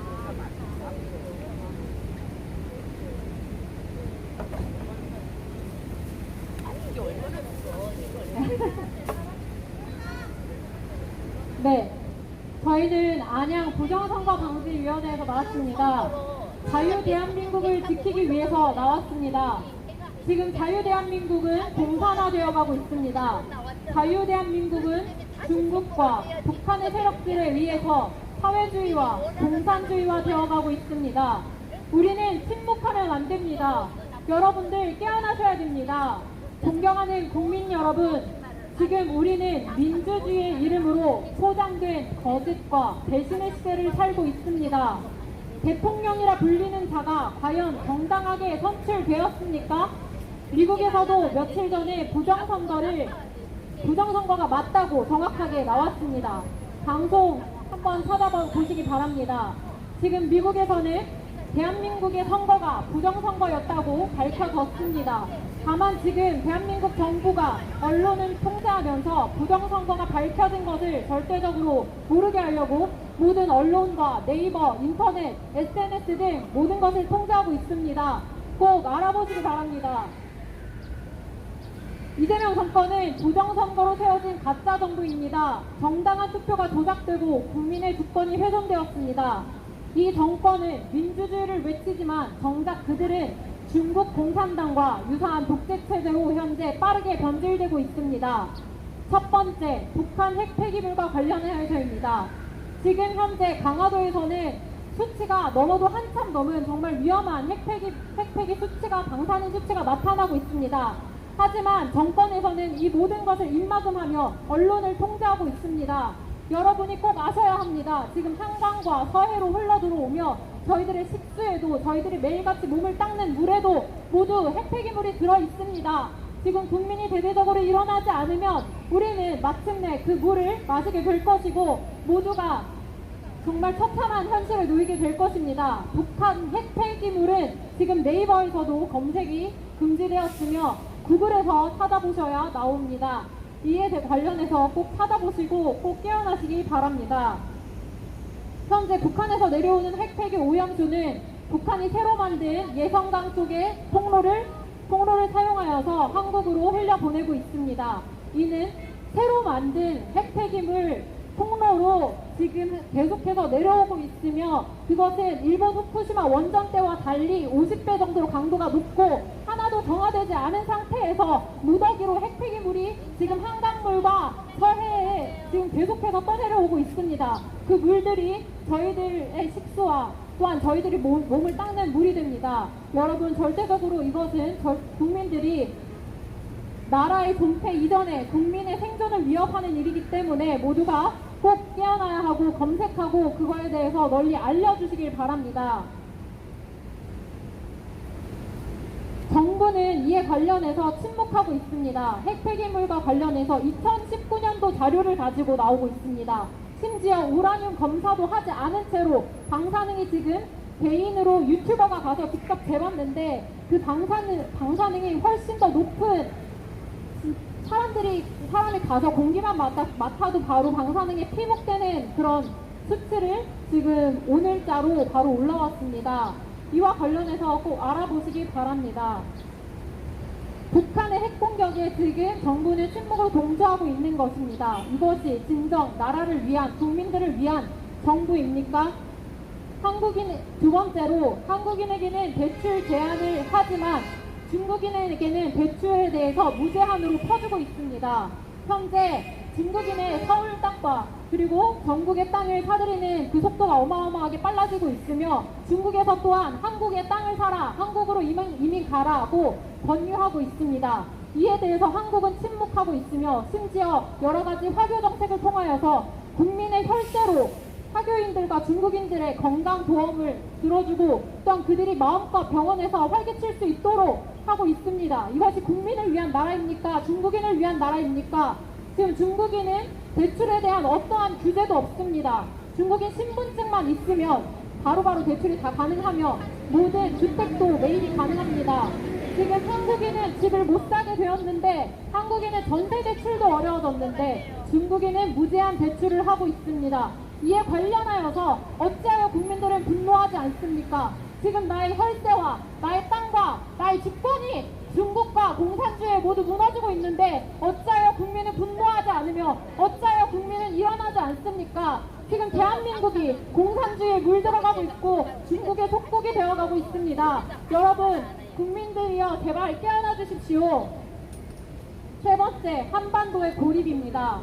이게 얼마나 무서워 이걸. 네, 저희는 안양 부정선거방지위원회에서 나왔습니다. 자유대한민국을 지키기 위해서 나왔습니다. 지금 자유대한민국은 공산화되어 가고 있습니다. 자유대한민국은 중국과 북한의 세력들에 의해서 사회주의와 공산주의화 되어가고 있습니다. 우리는 침묵하면 안 됩니다. 여러분들 깨어나셔야 됩니다. 존경하는 국민 여러분, 지금 우리는 민주주의의 이름으로 포장된 거짓과 배신의 시대를 살고 있습니다. 대통령이라 불리는 자가 과연 정당하게 선출되었습니까? 미국에서도 며칠 전에 부정선거가 맞다고 정확하게 나왔습니다. 방송 한번 찾아보시기 바랍니다. 지금 미국에서는 대한민국의 선거가 부정선거였다고 밝혀졌습니다. 다만 지금 대한민국 정부가 언론을 통제하면서 부정선거가 밝혀진 것을 절대적으로 모르게 하려고 모든 언론과 네이버, 인터넷, SNS 등 모든 것을 통제하고 있습니다. 꼭 알아보시기 바랍니다. 이재명 정권은 부정선거로 세워진 가짜 정부입니다. 정당한 투표가 조작되고 국민의 주권이 훼손되었습니다. 이 정권은 민주주의를 외치지만 정작 그들은 중국 공산당과 유사한 독재체제로 현재 빠르게 변질되고 있습니다. 첫 번째, 북한 핵 폐기물과 관련해서입니다. 지금 현재 강화도에서는 수치가 넘어도 한참 넘은 정말 위험한 핵폐기 수치가 방사능 수치가 나타나고 있습니다. 하지만 정권에서는 이 모든 것을 입막음하며 언론을 통제하고 있습니다. 여러분이 꼭 아셔야 합니다. 지금 한강과 서해로 흘러들어오며 저희들의 식수에도 저희들이 매일같이 몸을 닦는 물에도 모두 핵폐기물이 들어있습니다. 지금 국민이 대대적으로 일어나지 않으면 우리는 마침내 그 물을 마시게 될 것이고 모두가 정말 처참한 현실을 놓이게 될 것입니다. 북한 핵폐기물은 지금 네이버에서도 검색이 금지되었으며 구글에서 찾아보셔야 나옵니다. 이에 관련해서 꼭 찾아보시고 꼭 깨어나시기 바랍니다. 현재 북한에서 내려오는 핵폐기 오염수는 북한이 새로 만든 예성강 쪽의 통로를 사용하여서 한국으로 흘려보내고 있습니다. 이는 새로 만든 핵폐기물 통로로 지금 계속해서 내려오고 있으며 그것은 일본 후쿠시마 원전 때와 달리 50배 정도로 강도가 높고 하나도 정화되지 않은 상태에서 무더기로 핵폐기물이 지금 한강물과 서해에 지금 계속해서 떠내려오고 있습니다. 그 물들이 저희들의 식수와 또한 저희들이 몸을 닦는 물이 됩니다. 여러분 절대적으로 이것은 국민들이 나라의 존폐 이전에 국민의 생존을 위협하는 일이기 때문에 모두가 꼭 깨어나야 하고 검색하고 그거에 대해서 널리 알려주시길 바랍니다. 정부는 이에 관련해서 침묵하고 있습니다. 핵폐기물과 관련해서 2019년도 자료를 가지고 나오고 있습니다. 심지어 우라늄 검사도 하지 않은 채로 방사능이 지금 개인으로 유튜버가 가서 직접 재봤는데 그 방사능이 훨씬 더 높은 사람이 가서 공기만 맡아도 바로 방사능에 피복되는 그런 수치를 지금 오늘자로 바로 올라왔습니다. 이와 관련해서 꼭 알아보시기 바랍니다. 북한의 핵공격에 지금 정부는 침묵으로 동조하고 있는 것입니다. 이것이 진정 나라를 위한 국민들을 위한 정부입니까? 두 번째로 한국인에게는 대출 제한을 하지만 중국인에게는 대출에 대해서 무제한으로 퍼주고 있습니다. 현재 중국인의 서울 땅과 그리고 전국의 땅을 사들이는 그 속도가 어마어마하게 빨라지고 있으며 중국에서 또한 한국의 땅을 사라, 한국으로 이민 가라고 권유하고 있습니다. 이에 대해서 한국은 침묵하고 있으며 심지어 여러 가지 화교 정책을 통하여서 국민의 혈세로 화교인들과 중국인들의 건강보험을 들어주고 또한 그들이 마음껏 병원에서 활기칠 수 있도록 하고 있습니다. 이것이 국민을 위한 나라입니까? 중국인을 위한 나라입니까? 지금 중국인은 대출에 대한 어떠한 규제도 없습니다. 중국인 신분증만 있으면 바로바로 대출이 다 가능하며 모든 주택도 매입이 가능합니다. 지금 한국 한국인은 집을 못 사게 되었는데, 한국인은 전세 대출도 어려워졌는데, 중국인은 무제한 대출을 하고 있습니다. 이에 관련하여서 어찌하여 국민들은 분노하지 않습니까? 지금 나의 혈세와 나의 땅과 나의 주권이 중국과 공산주의에 모두 무너지고 있는데 어찌하여 국민은 분노하지 않으며 어찌하여 국민은 일어나지 않습니까? 지금 대한민국이 공산주의에 물들어가고 있고 중국의 속국이 되어가고 있습니다. 여러분, 국민들이여 제발 깨어나 주십시오. 세 번째, 한반도의 고립입니다.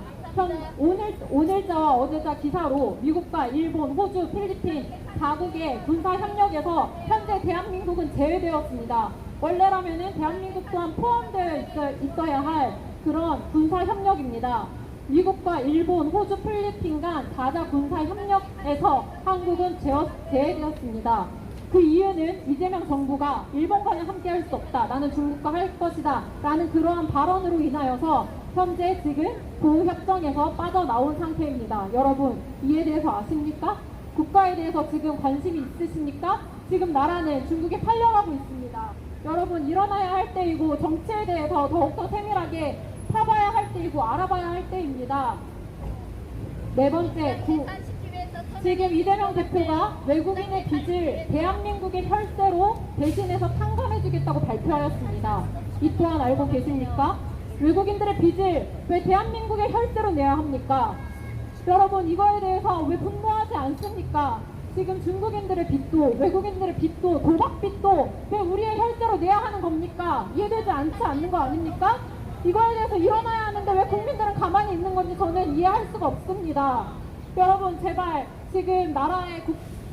오늘자와 어제자 기사로 미국과 일본, 호주, 필리핀 4국의 군사협력에서 현재 대한민국은 제외되었습니다. 원래라면은 대한민국 또한 포함되어 있어야 할 그런 군사협력입니다. 미국과 일본, 호주, 필리핀 간 4자 군사협력에서 한국은 제외되었습니다. 그 이유는 이재명 정부가 일본과는 함께 할 수 없다, 나는 중국과 할 것이다 라는 그러한 발언으로 인하여서 현재 지금 보호협정에서 빠져나온 상태입니다. 여러분, 이에 대해서 아십니까? 국가에 대해서 지금 관심이 있으십니까? 지금 나라는 중국에 팔려가고 있습니다. 여러분, 일어나야 할 때이고 정치에 대해서 더욱더 세밀하게 파봐야 할 때이고 알아봐야 할 때입니다. 네 번째, 지금 이재명 대표가 외국인의 빚을 대한민국의 혈세로 대신해서 탕감해주겠다고 발표하였습니다. 이 또한 알고 계십니까? 외국인들의 빚을 왜 대한민국의 혈세로 내야 합니까? 여러분, 이거에 대해서 왜 분노하지 않습니까? 지금 중국인들의 빚도, 외국인들의 빚도, 도박빚도 왜 우리의 혈세로 내야 하는 겁니까? 이해되지 않지 않는 거 아닙니까? 이거에 대해서 일어나야 하는데 왜 국민들은 가만히 있는 건지 저는 이해할 수가 없습니다. 여러분, 제발 지금 나라의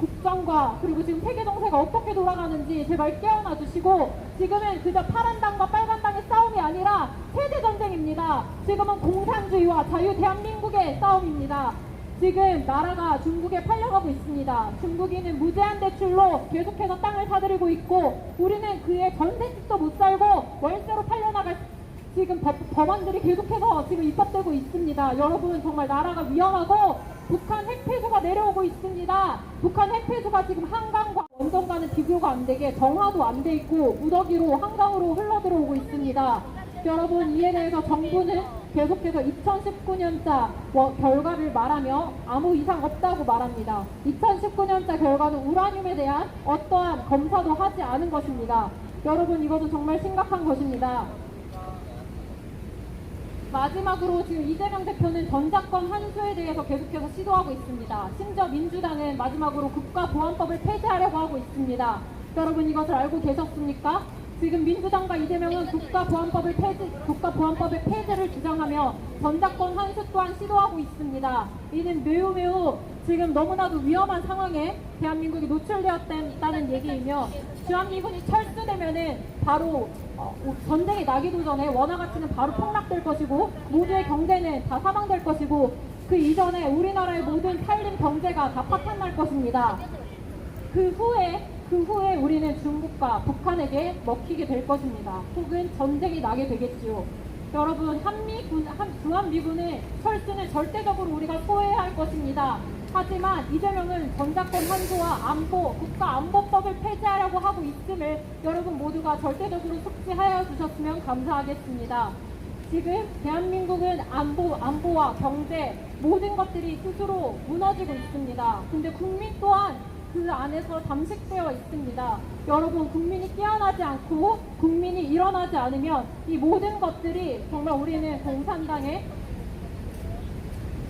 국정과 그리고 지금 세계 정세가 어떻게 돌아가는지 제발 깨어나 주시고, 지금은 그저 파란 당과 빨간 당의 싸움이 아니라 세대 전쟁입니다. 지금은 공산주의와 자유 대한민국의 싸움입니다. 지금 나라가 중국에 팔려가고 있습니다. 중국인은 무제한 대출로 계속해서 땅을 사들이고 있고, 우리는 그의 전세집도 못 살고 월세로 팔려나갈 지금 법안들이 계속해서 지금 입법되고 있습니다. 여러분, 정말 나라가 위험하고 북한 핵폐수가 내려오고 있습니다. 북한 핵폐수가 지금 한강과 원전과는 비교가 안 되게 정화도 안 돼 있고 무더기로 한강으로 흘러들어오고 있습니다. 여러분, 이에 대해서 정부는 계속해서 2019년자 결과를 말하며 아무 이상 없다고 말합니다. 2019년자 결과는 우라늄에 대한 어떠한 검사도 하지 않은 것입니다. 여러분, 이것은 정말 심각한 것입니다. 마지막으로 지금 이재명 대표는 전작권 환수에 대해서 계속해서 시도하고 있습니다. 심지어 민주당은 마지막으로 국가보안법을 폐지하려고 하고 있습니다. 여러분, 이것을 알고 계셨습니까? 지금 민주당과 이재명은 국가보안법의 폐지를 주장하며 전작권 환수 또한 시도하고 있습니다. 이는 매우 지금 너무나도 위험한 상황에 대한민국이 노출되었다는 얘기이며, 주한미군이 철수되면은 바로 전쟁이 나기도 전에 원화 가치는 바로 폭락될 것이고 모두의 경제는 다 사망될 것이고 그 이전에 우리나라의 모든 산림 경제가 다 파탄날 것입니다. 그 후에 우리는 중국과 북한에게 먹히게 될 것입니다. 혹은 전쟁이 나게 되겠지요. 여러분, 주한미군의 철수는 절대적으로 우리가 소외해야 할 것입니다. 하지만 이재명은 전작권 환수와 국가안보법을 폐지하려고 하고 있음을 여러분 모두가 절대적으로 숙지하여 주셨으면 감사하겠습니다. 지금 대한민국은 안보와 경제 모든 것들이 스스로 무너지고 있습니다. 근데 국민 또한 그 안에서 잠식되어 있습니다. 여러분, 국민이 깨어나지 않고 국민이 일어나지 않으면 이 모든 것들이 정말 우리는 공산당에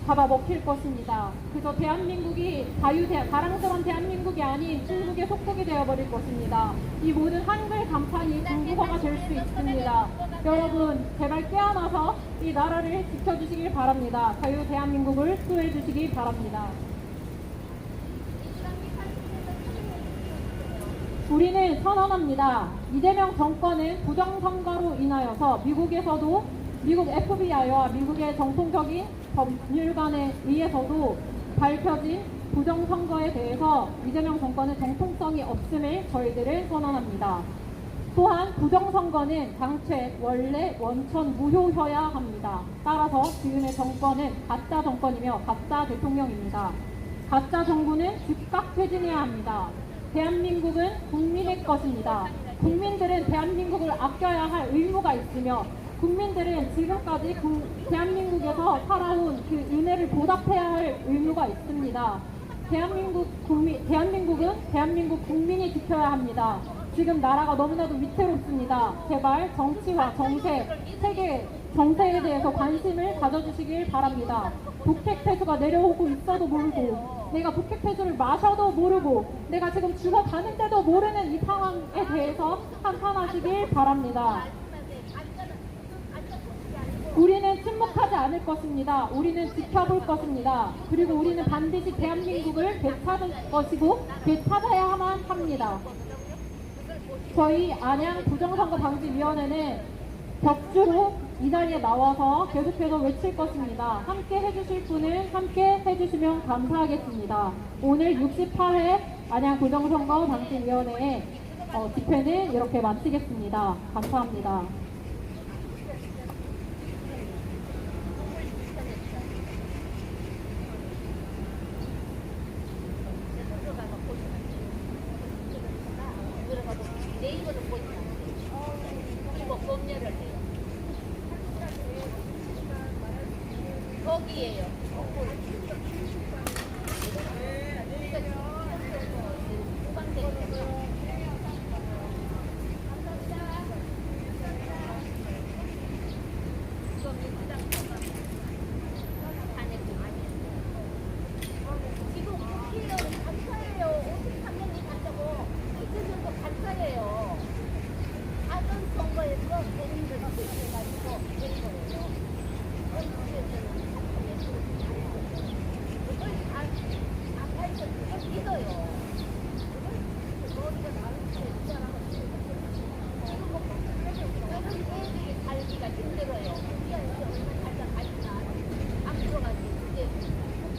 잡아먹힐 것입니다. 그저 대한민국이 자랑스러운 대한민국이 아닌 중국의 속국이 되어버릴 것입니다. 이 모든 한글 간판이 중국어가 될 수 있습니다. 여러분, 제발 깨어나서 이 나라를 지켜주시길 바랍니다. 자유 대한민국을 수호해주시기 바랍니다. 우리는 선언합니다. 이재명 정권은 부정선거로 인하여서 미국 FBI와 미국의 정통적인 법률관에 의해서도 밝혀진 부정선거에 대해서 이재명 정권은 정통성이 없음을 저희들은 선언합니다. 또한 부정선거는 당최 원래 원천 무효여야 합니다. 따라서 지금의 정권은 가짜 정권이며 가짜 대통령입니다. 가짜 정부는 즉각 퇴진해야 합니다. 대한민국은 국민의 것입니다. 국민들은 대한민국을 대한민국을 아껴야 할 의무가 있으며 국민들은 지금까지 대한민국에서 살아온 그 은혜를 보답해야 할 의무가 있습니다. 대한민국은 대한민국 국민이 지켜야 합니다. 지금 나라가 너무나도 위태롭습니다. 제발 정치와 정세, 세계 정세에 대해서 관심을 가져주시길 바랍니다. 북핵 폐수가 내려오고 있어도 모르고 내가 북핵 폐수를 마셔도 모르고 내가 지금 죽어가는데도 모르는 이 상황에 대해서 한탄하시길 바랍니다. 우리는 침묵하지 않을 것입니다. 우리는 지켜볼 것입니다. 그리고 우리는 반드시 대한민국을 되찾을 것이고 되찾아야만 합니다. 저희 안양 부정선거방지위원회는 격주로 이 자리에 나와서 계속해서 외칠 것입니다. 함께 해주실 분은 함께 해주시면 감사하겠습니다. 오늘 68회 안양 부정선거방지위원회의 집회는 이렇게 마치겠습니다. 감사합니다. 네이버를 보시면 그리고 검열을 해요. 거기에요. 지금 국회의원 감사해요. 53년이 간다고 이재명도 감사해요. 다른 선거에서 본인들이 해가지고 된 거예요. 그걸 아파서 그걸 믿어요. 머리가 나는 게 있잖아. 저는 애들이 살기가 힘들어요. 우리가 이제 얼마 살다 가니까 앞으로 가서 이제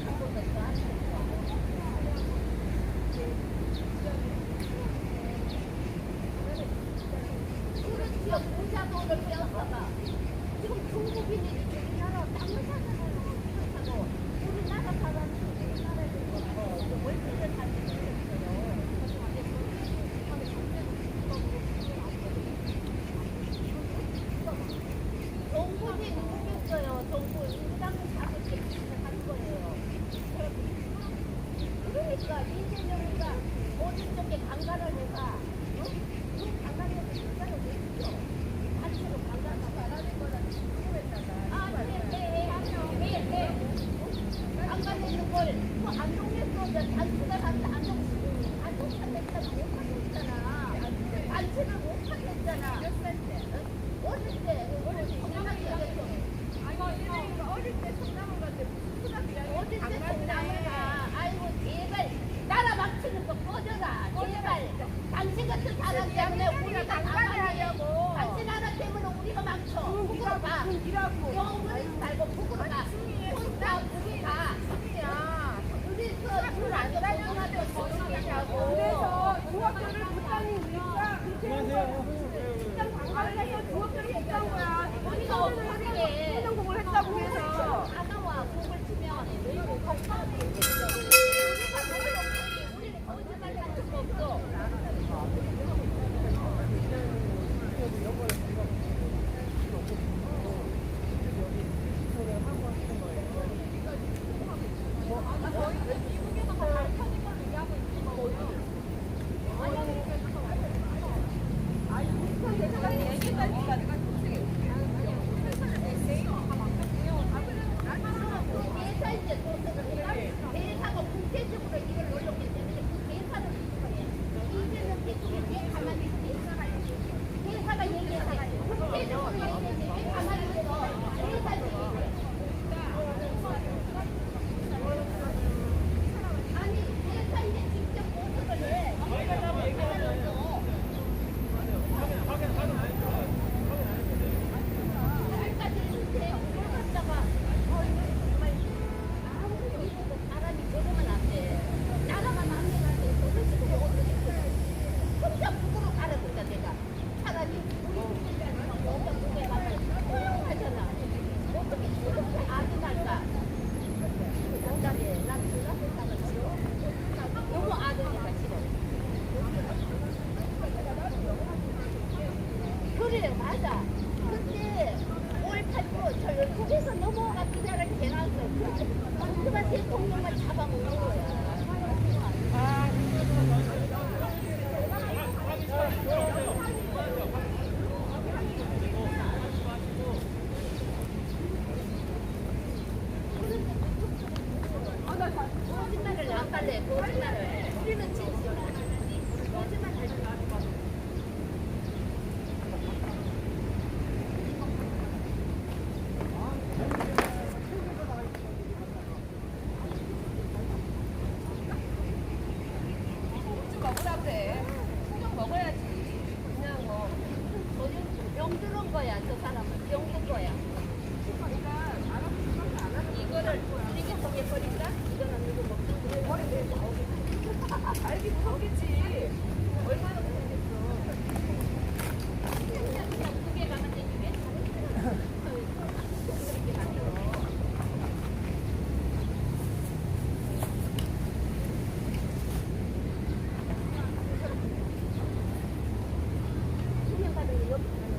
한번더 더 하는 거죠. 그렇지요. 부자돈을 빼앗아가. 지금 중국인들이 우리나라 땅을 사잖아요. 그렇다고 우리나라 사람들이 우리나라에서 월세를 사는 게 있어요. 정부에 누구겠어요? 정부 땅을 사고 하는 거예요. 그러니까 이재명이가 어디 쪽에 강간을 해가 그 강간해서 강간을 했죠. 단체로 강간을 말하는 거라는 궁금했다가 강간했는 걸또 안동에서 단체가 한다. 안동산 냈다가 못하고 있잖아. 단체를 못하고 있잖아. 몇 살 때? 어릴 때. 어릴 때 성남을 갔는데 어릴 때 성남을 가. 아이고 제발 나라 망치는 거 꺼져라. 제발 당신 같은 사람 때문에 우리가 강간하려고. 당신 하나 때문에 우리가 망쳐. 북으로 가. 영원히 살고 북으로 가. 혼자 북이 가. 그래서 불안 정도라도 정리하고. 그래서 중학교를 못 다니는 이유가 일단 강간을 해서 중학교를 못 간 거야. 우리가 어떻게 행정공을 했다고 해서 아나와 공을 치면 우리는 거짓말 할 수가 없어. 대사가 국제적으로 이걸 올렸기 때문에 그 대사를 비판해. 이재명 대통령이 가만히 있어. 대사가 얘기해. 국제적으로 얘기해. 왜 가만히 있어. 대사를 얘기해. 아니 대사 이제 직접 모습을 해. 그래요, 맞아. 근데 5.18도 저 열국에서 넘어가 기자를 해놨어. 그만 대통령만 잡아먹는 거야. 거짓말을 안 할래, 거짓말을. 우리는 진실. 거짓말 할 줄 알고. 먹으라 그래. 그냥 먹어야지. 그냥 뭐. 병 들은 거야, 저 사람은. 병 든 거야. 이거를 이렇게 먹여버린다? 이거는 이거 먹는 거야. 머리에 나오겠지. 알기 무섭겠지. 얼마나 무섭겠어. 그냥 두개 가면 되지. 왜 그렇게 만들어. 수명받은 거